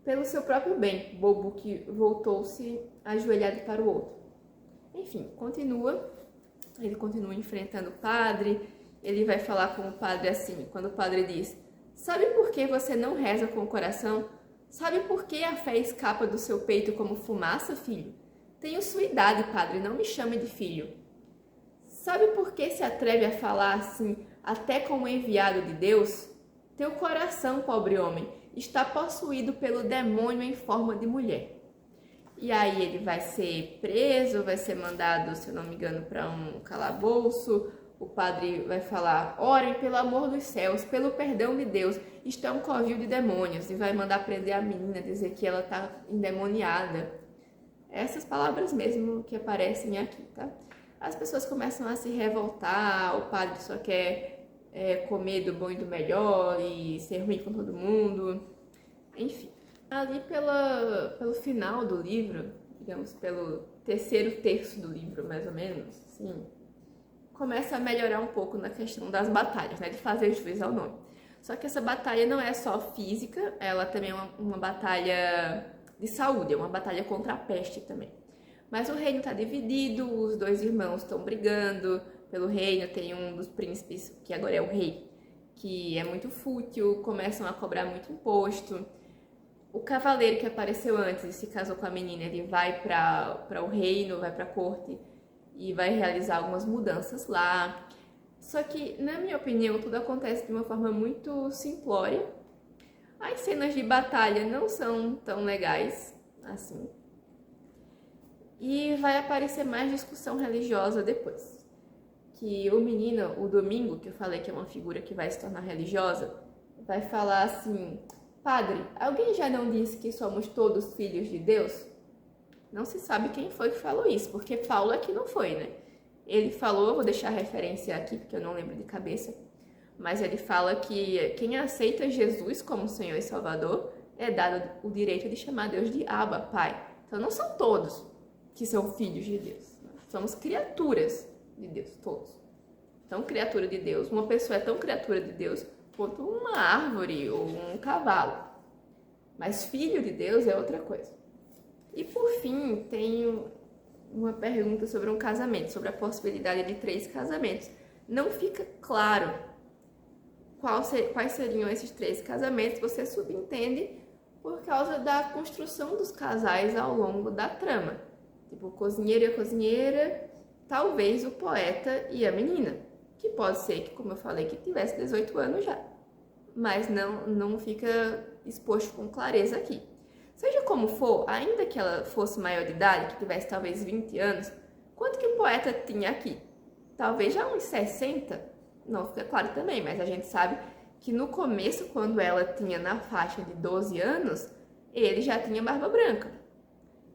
Pelo seu próprio bem, bobo que voltou-se ajoelhado para o outro. Enfim, ele continua enfrentando o padre, ele vai falar com o padre assim, quando o padre diz: sabe por que você não reza com o coração? Sabe por que a fé escapa do seu peito como fumaça, filho? Tenho sua idade, padre, não me chame de filho. Sabe por que se atreve a falar assim, até como enviado de Deus? Teu coração, pobre homem, está possuído pelo demônio em forma de mulher. E aí ele vai ser preso, vai ser mandado, se eu não me engano, para um calabouço. O padre vai falar: orem pelo amor dos céus, pelo perdão de Deus, isto é um covil de demônios. E vai mandar prender a menina, dizer que ela está endemoniada. Essas palavras mesmo que aparecem aqui, tá? As pessoas começam a se revoltar, o padre só quer comer do bom e do melhor e ser ruim com todo mundo. Enfim, ali pelo final do livro, digamos, pelo terceiro terço do livro, mais ou menos, assim, começa a melhorar um pouco na questão das batalhas, né, de fazer juiz ao nome. Só que essa batalha não é só física, ela também é uma batalha de saúde, é uma batalha contra a peste também. Mas o reino está dividido, os dois irmãos estão brigando pelo reino, tem um dos príncipes, que agora é o rei, que é muito fútil, começam a cobrar muito imposto. O cavaleiro que apareceu antes e se casou com a menina, ele vai para o reino, vai para a corte e vai realizar algumas mudanças lá. Só que, na minha opinião, tudo acontece de uma forma muito simplória. As cenas de batalha não são tão legais assim. E vai aparecer mais discussão religiosa depois. Que o menino, o Domingo, que eu falei que é uma figura que vai se tornar religiosa, vai falar assim: padre, alguém já não disse que somos todos filhos de Deus? Não se sabe quem foi que falou isso, porque Paulo aqui não foi, né? Ele falou, vou deixar a referência aqui, porque eu não lembro de cabeça, mas ele fala que quem aceita Jesus como Senhor e Salvador é dado o direito de chamar Deus de Abba, Pai. Então não são todos que são filhos de Deus. Somos criaturas de Deus, todos. Então, criatura de Deus, uma pessoa é tão criatura de Deus quanto uma árvore ou um cavalo. Mas filho de Deus é outra coisa. E por fim, tenho uma pergunta sobre um casamento, sobre a possibilidade de 3 casamentos. Não fica claro quais seriam esses 3 casamentos, você subentende por causa da construção dos casais ao longo da trama. Tipo, o cozinheiro e a cozinheira, talvez o poeta e a menina, que pode ser que, como eu falei, que tivesse 18 anos já, mas não fica exposto com clareza aqui. Seja como for, ainda que ela fosse maior de idade, que tivesse talvez 20 anos, quanto que o poeta tinha aqui? Talvez já uns 60? Não fica claro também, mas a gente sabe que no começo, quando ela tinha na faixa de 12 anos, ele já tinha barba branca.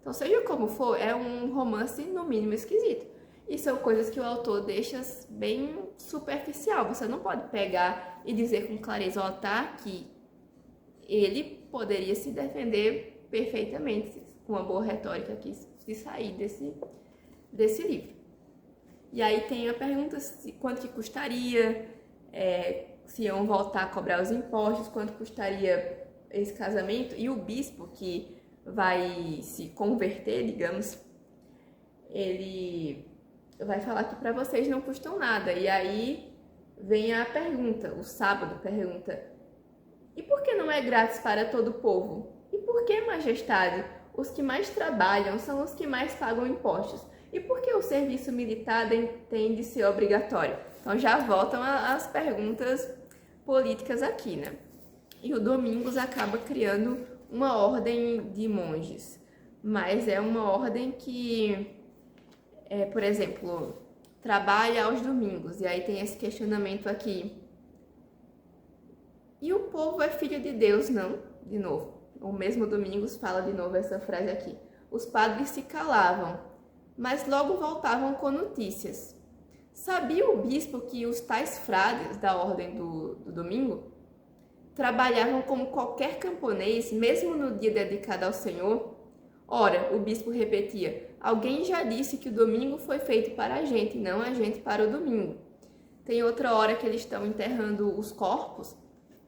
Então, seja como for, é um romance no mínimo esquisito. E são coisas que o autor deixa bem superficial. Você não pode pegar e dizer com clareza: ó, tá aqui. Ele poderia se defender perfeitamente, com uma boa retórica aqui, se sair desse livro. E aí tem a pergunta quanto que custaria, se iam voltar a cobrar os impostos, quanto custaria esse casamento. E o bispo que vai se converter, digamos, ele vai falar que para vocês não custam nada. E aí vem a pergunta, o sábado pergunta: e por que não é grátis para todo o povo? E por que, majestade, os que mais trabalham são os que mais pagam impostos? E por que o serviço militar tem de ser obrigatório? Então já voltam as perguntas políticas aqui, né? E o Domingos acaba criando uma ordem de monges, mas é uma ordem que, por exemplo, trabalha aos domingos. E aí tem esse questionamento aqui. E o povo é filho de Deus, não? De novo, o mesmo Domingos fala de novo essa frase aqui. Os padres se calavam, mas logo voltavam com notícias. Sabia o bispo que os tais frades da Ordem do Domingo trabalhavam como qualquer camponês, mesmo no dia dedicado ao Senhor? Ora, o bispo repetia, alguém já disse que o domingo foi feito para a gente, não a gente para o domingo. Tem outra hora que eles estão enterrando os corpos,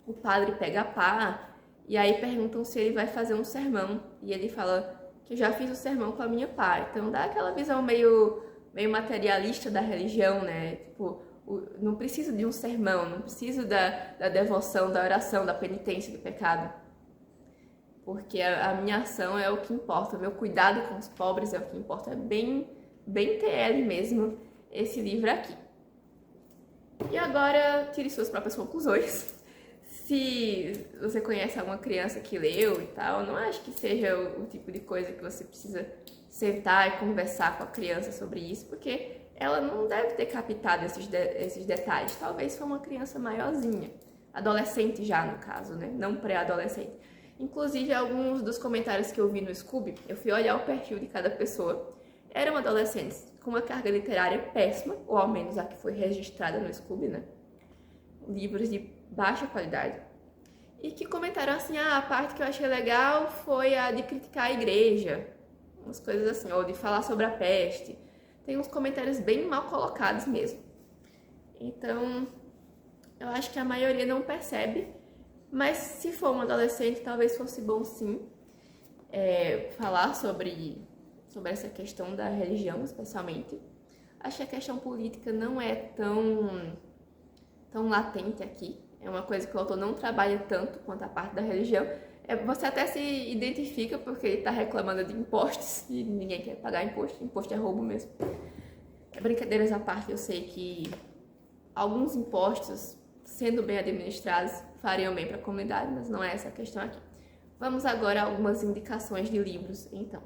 o padre pega a pá, e aí perguntam se ele vai fazer um sermão, e ele fala que eu já fiz o sermão com a minha pá. Então dá aquela visão meio materialista da religião, né? Tipo, não preciso de um sermão, não preciso da devoção, da oração, da penitência do pecado. Porque a minha ação é o que importa, o meu cuidado com os pobres é o que importa. É bem TL mesmo esse livro aqui. E agora, tire suas próprias conclusões. Se você conhece alguma criança que leu e tal, não acho que seja o tipo de coisa que você precisa sentar e conversar com a criança sobre isso, porque ela não deve ter captado esses detalhes. Talvez foi uma criança maiorzinha, adolescente já no caso, né? Não pré-adolescente. Inclusive, alguns dos comentários que eu vi no Scooby, eu fui olhar o perfil de cada pessoa, eram adolescentes com uma carga literária péssima, ou ao menos a que foi registrada no Scooby, né? Livros de baixa qualidade. E que comentaram assim, a parte que eu achei legal foi a de criticar a igreja, umas coisas assim, ou de falar sobre a peste. Tem uns comentários bem mal colocados mesmo. Então, eu acho que a maioria não percebe, mas se for um adolescente, talvez fosse bom sim falar sobre essa questão da religião, especialmente. Acho que a questão política não é tão latente aqui. É uma coisa que o autor não trabalha tanto quanto a parte da religião. Você até se identifica porque ele está reclamando de impostos e ninguém quer pagar imposto. Imposto é roubo mesmo. Brincadeiras à parte, eu sei que alguns impostos, sendo bem administrados, fariam bem para a comunidade, mas não é essa a questão aqui. Vamos agora a algumas indicações de livros, então.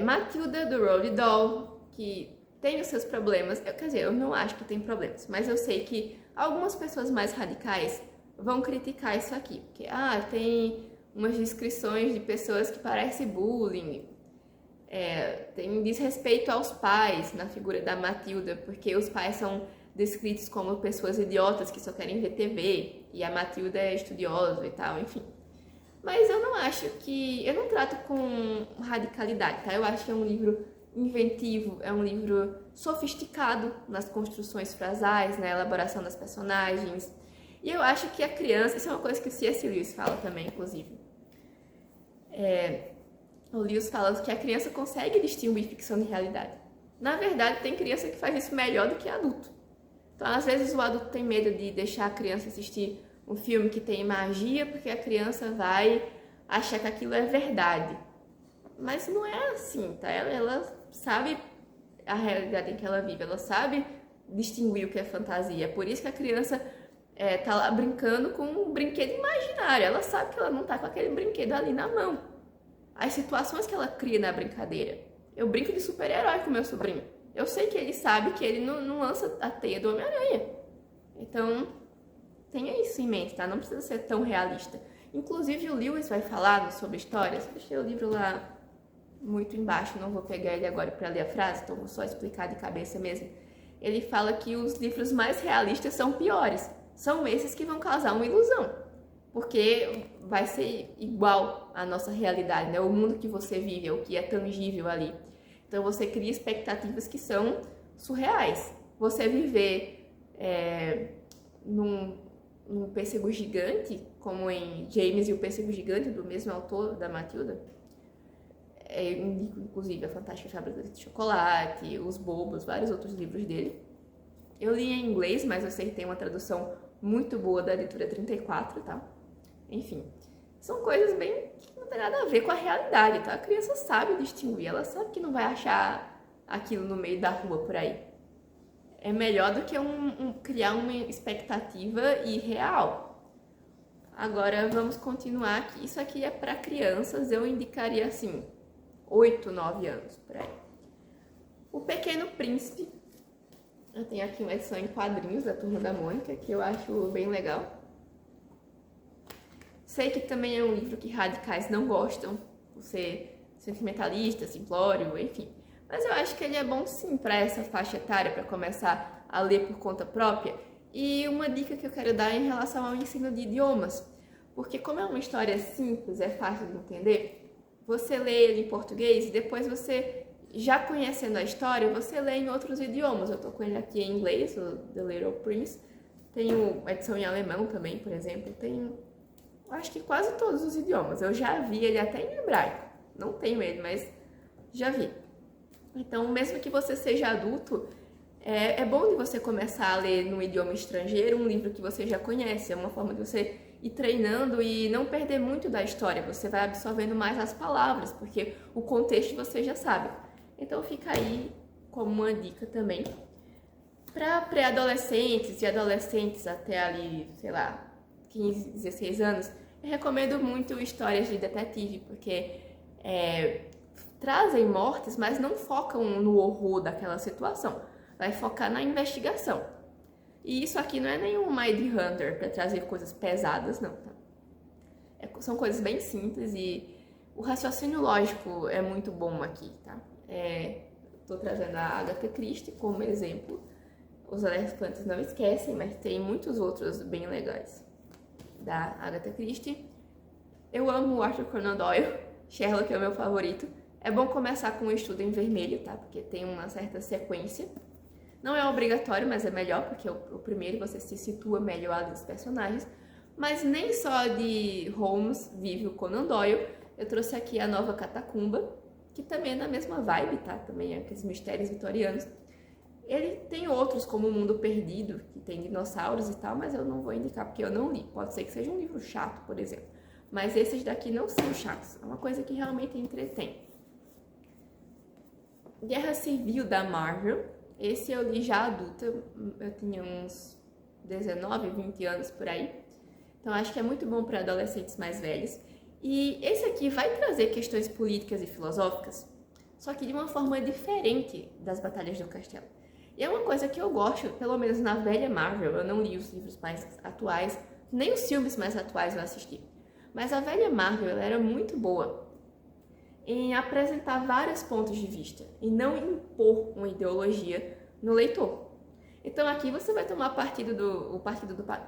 Matilda, do Roald Dahl, que tem os seus problemas. Quer dizer, eu não acho que tem problemas, mas eu sei que algumas pessoas mais radicais vão criticar isso aqui. Porque, tem umas descrições de pessoas que parecem bullying. Tem desrespeito aos pais na figura da Matilda, porque os pais são descritos como pessoas idiotas que só querem ver TV, e a Matilda é estudiosa e tal, enfim. Mas eu não acho que... Eu não trato com radicalidade, tá? Eu acho que é um livro inventivo, é um livro sofisticado nas construções frasais, na elaboração das personagens. E eu acho que a criança... Isso é uma coisa que o C.S. Lewis fala também, inclusive. O Lewis fala que a criança consegue distinguir ficção de realidade. Na verdade, tem criança que faz isso melhor do que adulto. Então, às vezes, o adulto tem medo de deixar a criança assistir um filme que tem magia, porque a criança vai achar que aquilo é verdade. Mas não é assim, tá? Ela sabe a realidade em que ela vive, ela sabe distinguir o que é fantasia. É por isso que a criança tá lá brincando com um brinquedo imaginário. Ela sabe que ela não tá com aquele brinquedo ali na mão. As situações que ela cria na brincadeira. Eu brinco de super-herói com meu sobrinho. Eu sei que ele sabe que ele não lança a teia do Homem-Aranha. Então, tenha isso em mente, tá? Não precisa ser tão realista. Inclusive, o Lewis vai falar sobre histórias. Deixei o livro lá muito embaixo, não vou pegar ele agora para ler a frase, então vou só explicar de cabeça mesmo. Ele fala que os livros mais realistas são piores. São esses que vão causar uma ilusão. Porque vai ser igual à nossa realidade, né? O mundo que você vive, é o que é tangível ali. Então, você cria expectativas que são surreais. Você viver num pêssego gigante, como em James e o Pêssego Gigante, do mesmo autor da Matilda. Eu indico, inclusive, A Fantástica Fábrica de Chocolate, Os Bobos, vários outros livros dele. Eu li em inglês, mas eu sei que tem uma tradução muito boa da editora 34, tá? Enfim, são coisas bem que não tem nada a ver com a realidade, tá? A criança sabe distinguir, ela sabe que não vai achar aquilo no meio da rua por aí. É melhor do que criar uma expectativa irreal. Agora, vamos continuar aqui. Isso aqui é para crianças, eu indicaria assim, 8, 9 anos, por aí. O Pequeno Príncipe. Eu tenho aqui uma edição em quadrinhos da Turma da Mônica, que eu acho bem legal. Sei que também é um livro que radicais não gostam, por ser sentimentalista, simplório, enfim. Mas eu acho que ele é bom sim para essa faixa etária, para começar a ler por conta própria. E uma dica que eu quero dar é em relação ao ensino de idiomas. Porque como é uma história simples, é fácil de entender, você lê ele em português e depois você, já conhecendo a história, você lê em outros idiomas. Eu tô com ele aqui em inglês, o The Little Prince. Tenho edição em alemão também, por exemplo. Tenho, acho que quase todos os idiomas. Eu já vi ele até em hebraico. Não tenho ele, mas já vi. Então, mesmo que você seja adulto, é bom de você começar a ler num idioma estrangeiro um livro que você já conhece. É uma forma de você ir treinando e não perder muito da história. Você vai absorvendo mais as palavras, porque o contexto você já sabe. Então, fica aí como uma dica também. Para pré-adolescentes e adolescentes até ali, sei lá, 15, 16 anos, eu recomendo muito histórias de detetive, porque trazem mortes, mas não focam no horror daquela situação. Vai focar na investigação. E isso aqui não é nenhum Mind Hunter para trazer coisas pesadas, não, tá? São coisas bem simples e o raciocínio lógico é muito bom aqui, tá? Tô trazendo a Agatha Christie como exemplo. Os Elefantes Não Esquecem, mas tem muitos outros bem legais da Agatha Christie. Eu amo o Arthur Conan Doyle, Sherlock é o meu favorito. É bom começar com o estudo em vermelho, tá? Porque tem uma certa sequência. Não é obrigatório, mas é melhor, porque o primeiro você se situa melhor dos personagens. Mas nem só de Holmes vive o Conan Doyle. Eu trouxe aqui a Nova Catacumba, que também é na mesma vibe, tá? Também é aqueles mistérios vitorianos. Ele tem outros, como O Mundo Perdido, que tem dinossauros e tal, mas eu não vou indicar porque eu não li. Pode ser que seja um livro chato, por exemplo. Mas esses daqui não são chatos. É uma coisa que realmente entretém. Guerra Civil da Marvel. Esse eu li já adulta. Eu tinha uns 19, 20 anos por aí. Então acho que é muito bom para adolescentes mais velhos. E esse aqui vai trazer questões políticas e filosóficas, só que de uma forma diferente das Batalhas do Castelo. E é uma coisa que eu gosto, pelo menos na velha Marvel. Eu não li os livros mais atuais, nem os filmes mais atuais eu assisti. Mas a velha Marvel ela era muito boa em apresentar vários pontos de vista e não impor uma ideologia no leitor. Então aqui você vai tomar partido do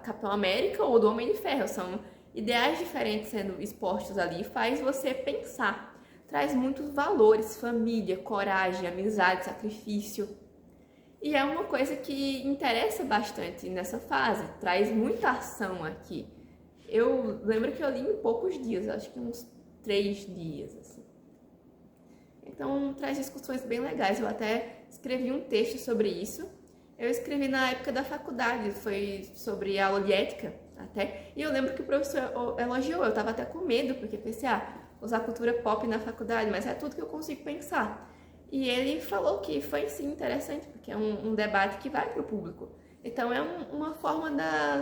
Capitão América ou do Homem de Ferro. São ideais diferentes sendo expostos ali, faz você pensar. Traz muitos valores, família, coragem, amizade, sacrifício. E é uma coisa que interessa bastante nessa fase, traz muita ação aqui. Eu lembro que eu li em poucos dias, acho que uns 3 dias, assim. Então, traz discussões bem legais. Eu até escrevi um texto sobre isso. Eu escrevi na época da faculdade, foi sobre aula de ética, até. E eu lembro que o professor elogiou, eu tava até com medo, porque pensei, usar cultura pop na faculdade, mas é tudo que eu consigo pensar. E ele falou que foi, sim, interessante, porque é um debate que vai para o público. Então, é uma forma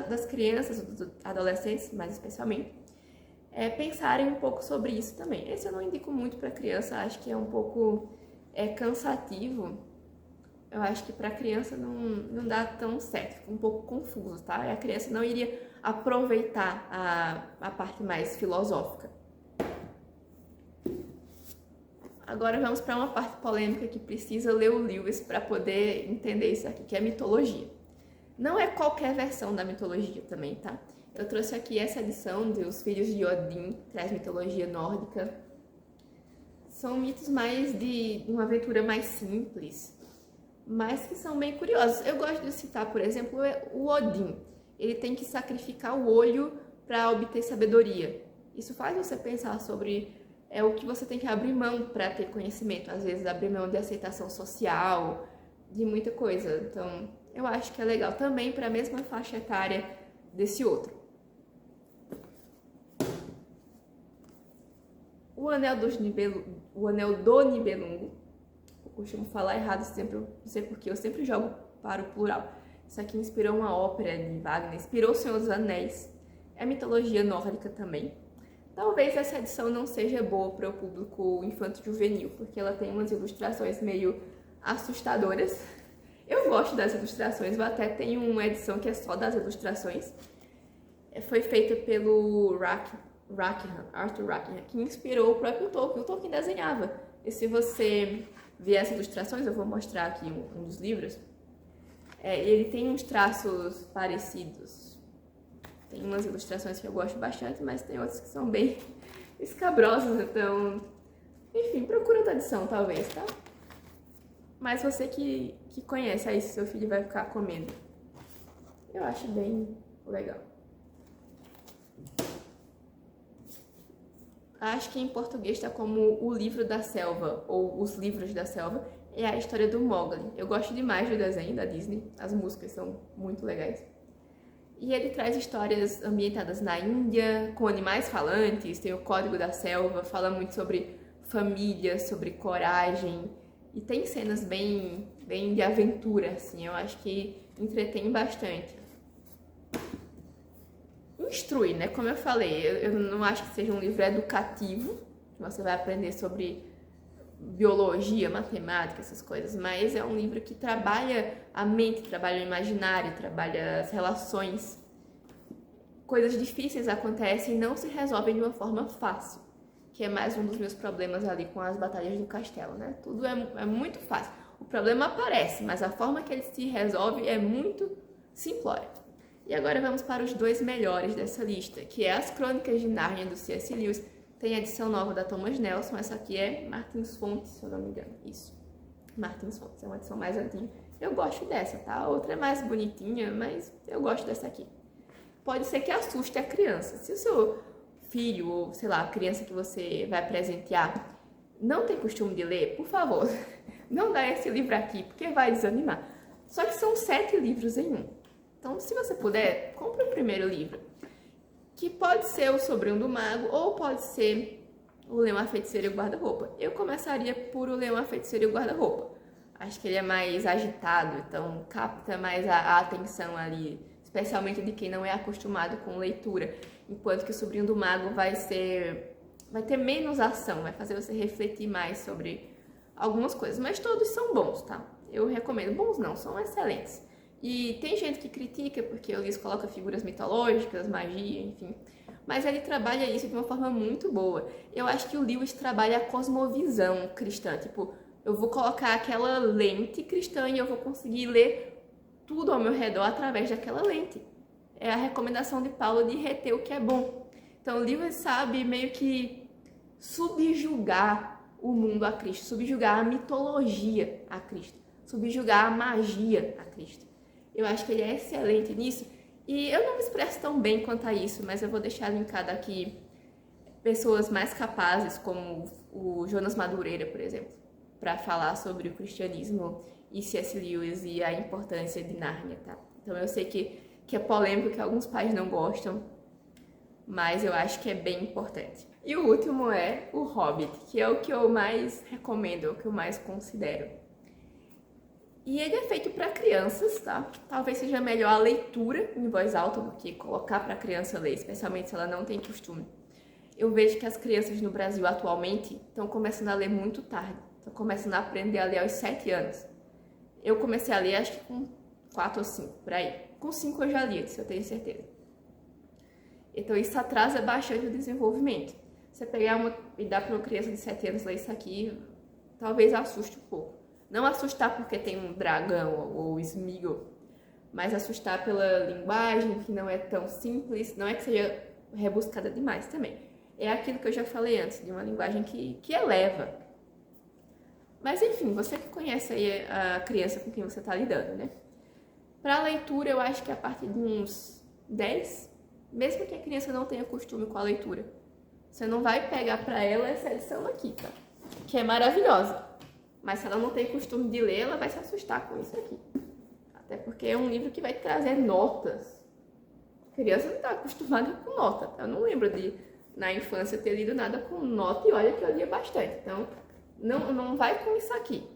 das crianças, dos adolescentes, mais especialmente, pensarem um pouco sobre isso também. Esse eu não indico muito para criança, acho que é um pouco cansativo. Eu acho que para criança não dá tão certo, fica um pouco confuso, tá? E a criança não iria aproveitar a parte mais filosófica. Agora vamos para uma parte polêmica que precisa ler o Lewis para poder entender isso aqui, que é mitologia. Não é qualquer versão da mitologia também, tá? Eu trouxe aqui essa edição dos Filhos de Odin, que traz mitologia nórdica. São mitos mais de uma aventura mais simples, mas que são bem curiosos. Eu gosto de citar, por exemplo, o Odin. Ele tem que sacrificar o olho para obter sabedoria. Isso faz você pensar sobre o que você tem que abrir mão para ter conhecimento. Às vezes, abrir mão de aceitação social, de muita coisa. Então, eu acho que é legal também para a mesma faixa etária desse outro. O Anel do Nibelungo. Eu costumo falar errado sempre, não sei porquê, eu sempre jogo para o plural. Isso aqui inspirou uma ópera de Wagner, inspirou O Senhor dos Anéis. É mitologia nórdica também. Talvez essa edição não seja boa para o público infanto-juvenil, porque ela tem umas ilustrações meio assustadoras. Eu gosto das ilustrações, eu até tenho uma edição que é só das ilustrações. Foi feita pelo Arthur Rackham, que inspirou o próprio Tolkien. O Tolkien desenhava. E se você ver as ilustrações, eu vou mostrar aqui um dos livros. Ele tem uns traços parecidos. Tem umas ilustrações que eu gosto bastante, mas tem outras que são bem escabrosas, então... Enfim, procura outra edição, talvez, tá? Mas você que conhece aí se seu filho vai ficar comendo. Eu acho bem legal. Acho que em português está como O Livro da Selva, ou Os Livros da Selva. É a história do Mowgli. Eu gosto demais do desenho da Disney. As músicas são muito legais. E ele traz histórias ambientadas na Índia, com animais falantes, tem o Código da Selva, fala muito sobre família, sobre coragem. E tem cenas bem de aventura, assim. Eu acho que entretém bastante. Instrui, né? Como eu falei, eu não acho que seja um livro educativo, que você vai aprender sobre biologia, matemática, essas coisas, mas é um livro que trabalha a mente, trabalha o imaginário, trabalha as relações. Coisas difíceis acontecem e não se resolvem de uma forma fácil, que é mais um dos meus problemas ali com as batalhas do castelo, né? Tudo é muito fácil. O problema aparece, mas a forma que ele se resolve é muito simplória. E agora vamos para os 2 melhores dessa lista, que é As Crônicas de Nárnia, do C.S. Lewis. Tem a edição nova da Thomas Nelson, essa aqui é Martins Fontes, se eu não me engano. Isso, Martins Fontes, é uma edição mais antiga. Eu gosto dessa, tá? A outra é mais bonitinha, mas eu gosto dessa aqui. Pode ser que assuste a criança. Se o seu filho, ou sei lá, a criança que você vai presentear, não tem costume de ler, por favor, não dá esse livro aqui, porque vai desanimar. Só que são 7 livros em um. Então, se você puder, compre o primeiro livro, que pode ser O Sobrinho do Mago ou pode ser O Leão, a Feiticeira e o Guarda-Roupa. Eu começaria por O Leão, a Feiticeira e o Guarda-Roupa. Acho que ele é mais agitado, então capta mais a atenção ali, especialmente de quem não é acostumado com leitura, enquanto que O Sobrinho do Mago vai ter menos ação, vai fazer você refletir mais sobre algumas coisas, mas todos são bons, tá? Eu recomendo. Bons não, são excelentes. E tem gente que critica porque o Lewis coloca figuras mitológicas, magia, enfim. Mas ele trabalha isso de uma forma muito boa. Eu acho que o Lewis trabalha a cosmovisão cristã. Tipo, eu vou colocar aquela lente cristã e eu vou conseguir ler tudo ao meu redor através daquela lente. É a recomendação de Paulo de reter o que é bom. Então o Lewis sabe meio que subjugar o mundo a Cristo, subjugar a mitologia a Cristo, subjugar a magia a Cristo. Eu acho que ele é excelente nisso e eu não me expresso tão bem quanto a isso, mas eu vou deixar linkado aqui pessoas mais capazes, como o Jonas Madureira, por exemplo, para falar sobre o cristianismo e C.S. Lewis e a importância de Nárnia, tá? Então eu sei que é polêmico, que alguns pais não gostam, mas eu acho que é bem importante. E o último é O Hobbit, que é o que eu mais recomendo, o que eu mais considero. E ele é feito para crianças, tá? Talvez seja melhor a leitura em voz alta do que colocar para a criança ler, especialmente se ela não tem costume. Eu vejo que as crianças no Brasil atualmente estão começando a ler muito tarde. Estão começando a aprender a ler aos 7 anos. Eu comecei a ler acho que com 4 ou 5, por aí. Com 5 eu já lia, isso eu tenho certeza. Então isso atrasa bastante o desenvolvimento. Você pegar e dar para uma criança de 7 anos ler isso aqui, talvez assuste um pouco. Não assustar porque tem um dragão ou Sméagol, mas assustar pela linguagem, que não é tão simples, não é que seja rebuscada demais também. É aquilo que eu já falei antes, de uma linguagem que eleva. Mas enfim, você que conhece aí a criança com quem você está lidando, né? Para a leitura, eu acho que a partir de uns 10, mesmo que a criança não tenha costume com a leitura, você não vai pegar para ela essa edição aqui, tá? Que é maravilhosa. Mas se ela não tem costume de ler, ela vai se assustar com isso aqui. Até porque é um livro que vai trazer notas. A criança não está acostumada com nota. Eu não lembro de, na infância, ter lido nada com nota e olha que eu lia bastante. Então, não vai com isso aqui.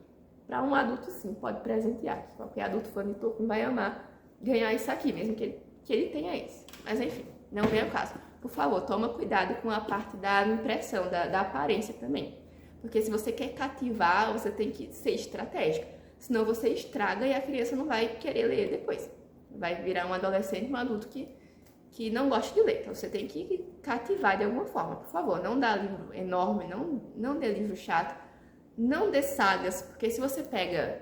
Para um adulto, sim, pode presentear. Qualquer adulto fã de Tolkien vai amar ganhar isso aqui, mesmo que ele tenha esse. Mas enfim, não vem ao caso. Por favor, toma cuidado com a parte da impressão, da aparência também. Porque se você quer cativar, você tem que ser estratégica. Senão você estraga e a criança não vai querer ler depois. Vai virar um adolescente, um adulto que não gosta de ler. Então você tem que cativar de alguma forma. Por favor, não dá livro enorme, não dê livro chato, não dê sagas. Porque se você pega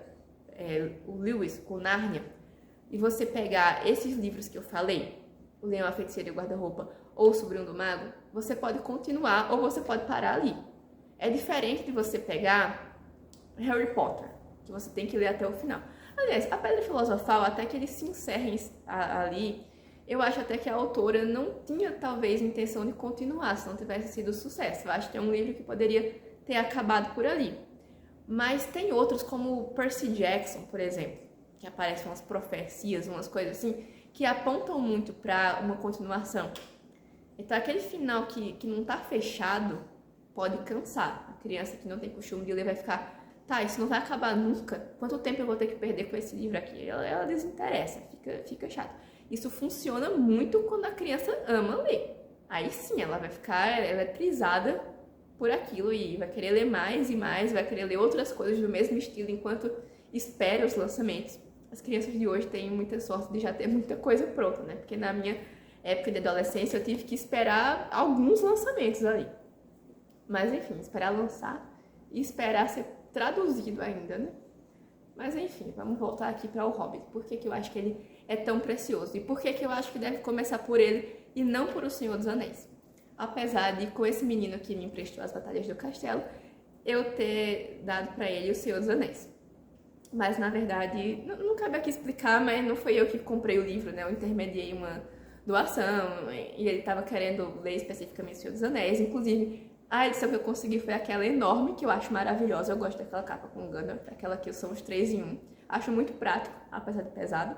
o Lewis com Nárnia e você pegar esses livros que eu falei, O Leão, a Feiticeira e o Guarda-Roupa, ou O Sobrinho do Mago, você pode continuar ou você pode parar ali. É diferente de você pegar Harry Potter, que você tem que ler até o final. Aliás, a Pedra Filosofal, até que ele se encerre ali, eu acho até que a autora não tinha, talvez, intenção de continuar, se não tivesse sido sucesso. Eu acho que é um livro que poderia ter acabado por ali. Mas tem outros, como Percy Jackson, por exemplo, que aparecem umas profecias, umas coisas assim, que apontam muito para uma continuação. Então, aquele final que não está fechado pode cansar. A criança que não tem costume de ler vai ficar, tá, isso não vai acabar nunca. Quanto tempo eu vou ter que perder com esse livro aqui? Ela desinteressa, fica chato. Isso funciona muito quando a criança ama ler. Aí sim, ela vai ficar eletrizada por aquilo e vai querer ler mais e mais, vai querer ler outras coisas do mesmo estilo enquanto espera os lançamentos. As crianças de hoje têm muita sorte de já ter muita coisa pronta, né? Porque na minha época de adolescência eu tive que esperar alguns lançamentos ali. Mas enfim, esperar lançar e esperar ser traduzido ainda, né? Mas enfim, vamos voltar aqui para o Hobbit. Por que eu acho que ele é tão precioso? E por que eu acho que deve começar por ele e não por O Senhor dos Anéis? Apesar de, com esse menino que me emprestou As Batalhas do Castelo, eu ter dado para ele O Senhor dos Anéis. Mas, na verdade, não cabe aqui explicar, mas não foi eu que comprei o livro, né? Eu intermediei uma doação e ele estava querendo ler especificamente O Senhor dos Anéis. Inclusive, a edição que eu consegui foi aquela enorme, que eu acho maravilhosa. Eu gosto daquela capa com o Gandalf, aquela que são os 3 em 1. Acho muito prático, apesar de pesado.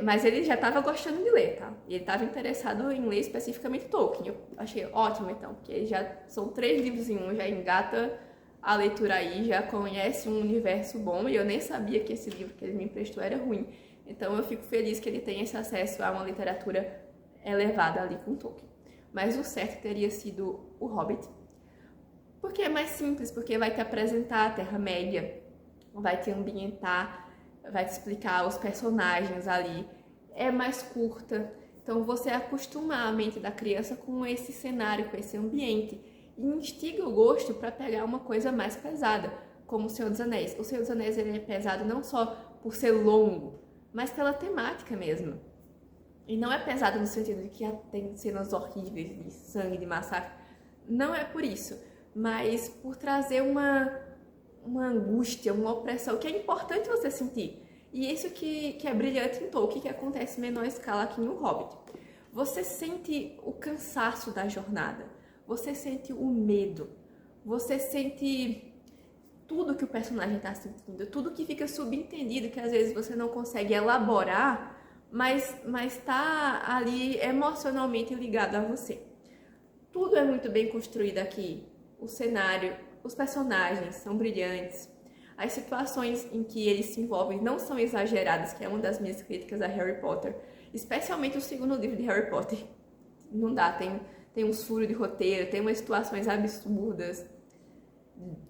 Mas ele já estava gostando de ler, tá? E ele estava interessado em ler especificamente Tolkien. Eu achei ótimo, então, porque já são 3 livros em 1, já engata a leitura aí, já conhece um universo bom, e eu nem sabia que esse livro que ele me emprestou era ruim. Então eu fico feliz que ele tenha esse acesso a uma literatura elevada ali com Tolkien. Mas o certo teria sido o Hobbit, porque é mais simples, porque vai te apresentar a Terra-média, vai te ambientar, vai te explicar os personagens ali, é mais curta, então você acostuma a mente da criança com esse cenário, com esse ambiente, e instiga o gosto para pegar uma coisa mais pesada, como O Senhor dos Anéis. O Senhor dos Anéis ele é pesado não só por ser longo, mas pela temática mesmo. E não é pesado no sentido de que tem cenas horríveis de sangue, de massacre. Não é por isso, mas por trazer uma angústia, uma opressão que é importante você sentir. E isso que é brilhante em Tolkien, que acontece em menor escala aqui no Hobbit. Você sente o cansaço da jornada, você sente o medo, você sente tudo que o personagem está sentindo, tudo que fica subentendido, que às vezes você não consegue elaborar, mas está ali emocionalmente ligado a você. Tudo é muito bem construído aqui. O cenário, os personagens são brilhantes. As situações em que eles se envolvem não são exageradas, que é uma das minhas críticas a Harry Potter. Especialmente o segundo livro de Harry Potter. Não dá, tem uns furos de roteiro, tem umas situações absurdas,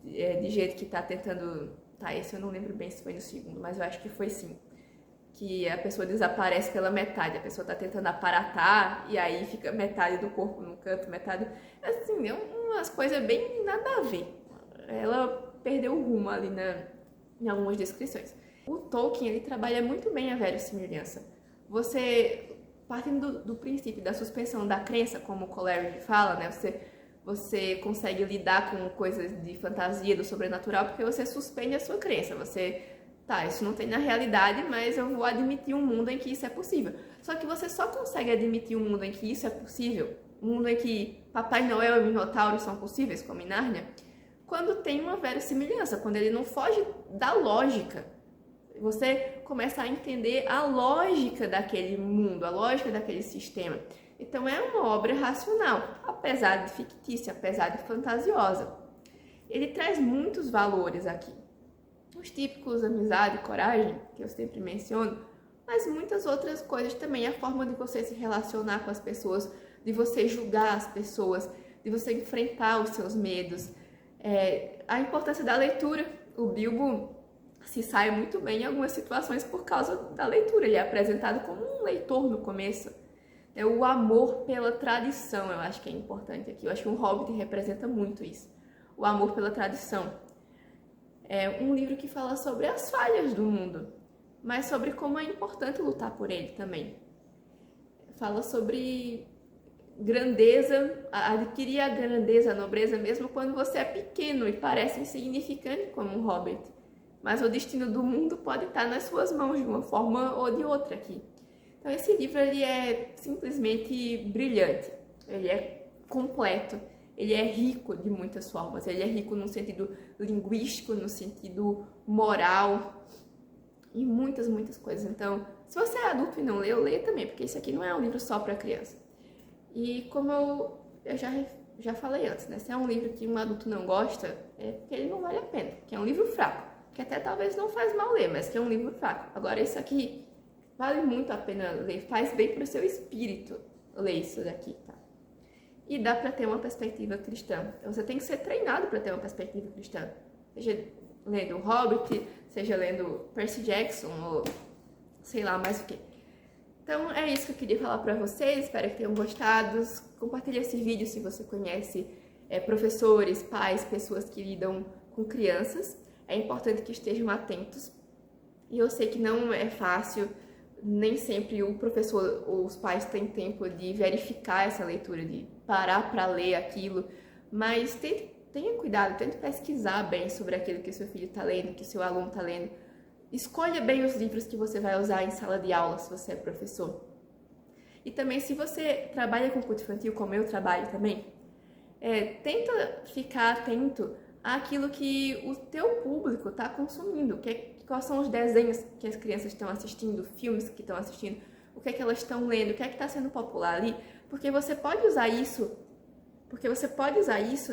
de jeito que tá tentando... Tá, esse eu não lembro bem se foi no segundo, mas eu acho que foi sim. Que a pessoa desaparece pela metade, a pessoa tá tentando aparatar e aí fica metade do corpo no canto, metade... Assim, é umas coisas bem nada a ver. Ela perdeu o rumo ali em algumas descrições. O Tolkien, ele trabalha muito bem a verossimilhança. Você, partindo do princípio da suspensão da crença, como o Coleridge fala, né? Você consegue lidar com coisas de fantasia, do sobrenatural, porque você suspende a sua crença. Você... Tá, isso não tem na realidade, mas eu vou admitir um mundo em que isso é possível. Só que você só consegue admitir um mundo em que isso é possível, um mundo em que Papai Noel e Minotauro são possíveis, como em Nárnia, quando tem uma verossimilhança, quando ele não foge da lógica. Você começa a entender a lógica daquele mundo, a lógica daquele sistema. Então é uma obra racional, apesar de fictícia, apesar de fantasiosa. Ele traz muitos valores aqui. Os típicos amizade, coragem, que eu sempre menciono, mas muitas outras coisas também. A forma de você se relacionar com as pessoas, de você julgar as pessoas, de você enfrentar os seus medos, A importância da leitura. O Bilbo se sai muito bem em algumas situações por causa da leitura. Ele é apresentado como um leitor no começo. O amor pela tradição, eu acho que é importante aqui. Eu acho que o Hobbit representa muito isso. O amor pela tradição. É um livro que fala sobre as falhas do mundo, mas sobre como é importante lutar por ele também. Fala sobre grandeza, adquirir a grandeza, a nobreza mesmo quando você é pequeno e parece insignificante como um hobbit. Mas o destino do mundo pode estar nas suas mãos de uma forma ou de outra aqui. Então esse livro ele é simplesmente brilhante, ele é completo, ele é rico de muitas formas. Ele é rico no sentido linguístico, no sentido moral e muitas coisas. Então, se você é adulto e não leu, leia também, porque esse aqui não é um livro só para criança. E como eu já falei antes, né? Se é um livro que um adulto não gosta, é porque ele não vale a pena, que é um livro fraco, que até talvez não faz mal ler, mas que é um livro fraco. Agora, esse aqui vale muito a pena ler, faz bem para o seu espírito ler isso daqui, tá? E dá para ter uma perspectiva cristã. Então, você tem que ser treinado para ter uma perspectiva cristã. Seja lendo o Hobbit, seja lendo Percy Jackson, ou sei lá mais o que. Então, é isso que eu queria falar para vocês. Espero que tenham gostado. Compartilhe esse vídeo se você conhece professores, pais, pessoas que lidam com crianças. É importante que estejam atentos. E eu sei que não é fácil. Nem sempre o professor ou os pais têm tempo de verificar essa leitura, de parar para ler aquilo, mas tenha cuidado, tente pesquisar bem sobre aquilo que o seu filho está lendo, que o seu aluno está lendo. Escolha bem os livros que você vai usar em sala de aula, se você é professor. E também, se você trabalha com culto infantil, como eu trabalho também, tenta ficar atento àquilo que o teu público está consumindo, quais são os desenhos que as crianças estão assistindo, filmes que estão assistindo, o que é que elas estão lendo, o que é que está sendo popular ali, porque você pode usar isso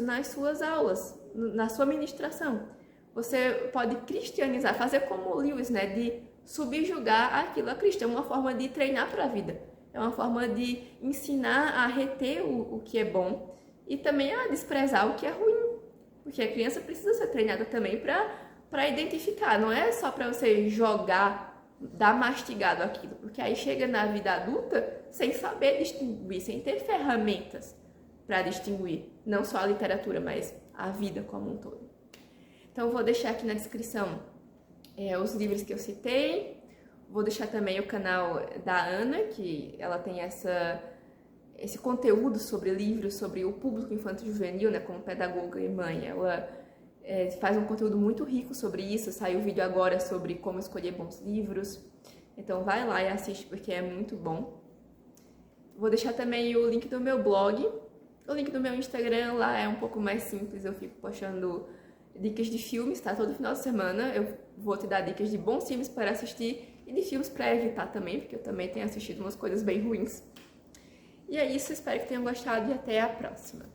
nas suas aulas, na sua ministração. Você pode cristianizar, fazer como o Lewis, né, de subjugar aquilo a Cristo. É uma forma de treinar para a vida, é uma forma de ensinar a reter o que é bom e também a desprezar o que é ruim, porque a criança precisa ser treinada também para identificar, não é só para você jogar, dar mastigado aquilo, porque aí chega na vida adulta sem saber distinguir, sem ter ferramentas para distinguir, não só a literatura, mas a vida como um todo. Então eu vou deixar aqui na descrição os livros que eu citei, vou deixar também o canal da Ana, que ela tem esse conteúdo sobre livros, sobre o público infantil juvenil, né, como pedagoga e mãe. Ela faz um conteúdo muito rico sobre isso. Saiu um vídeo agora sobre como escolher bons livros. Então vai lá e assiste porque é muito bom. Vou deixar também o link do meu blog. O link do meu Instagram lá é um pouco mais simples. Eu fico postando dicas de filmes, tá? Todo final de semana eu vou te dar dicas de bons filmes para assistir e de filmes para evitar também, porque eu também tenho assistido umas coisas bem ruins. E é isso, espero que tenham gostado e até a próxima.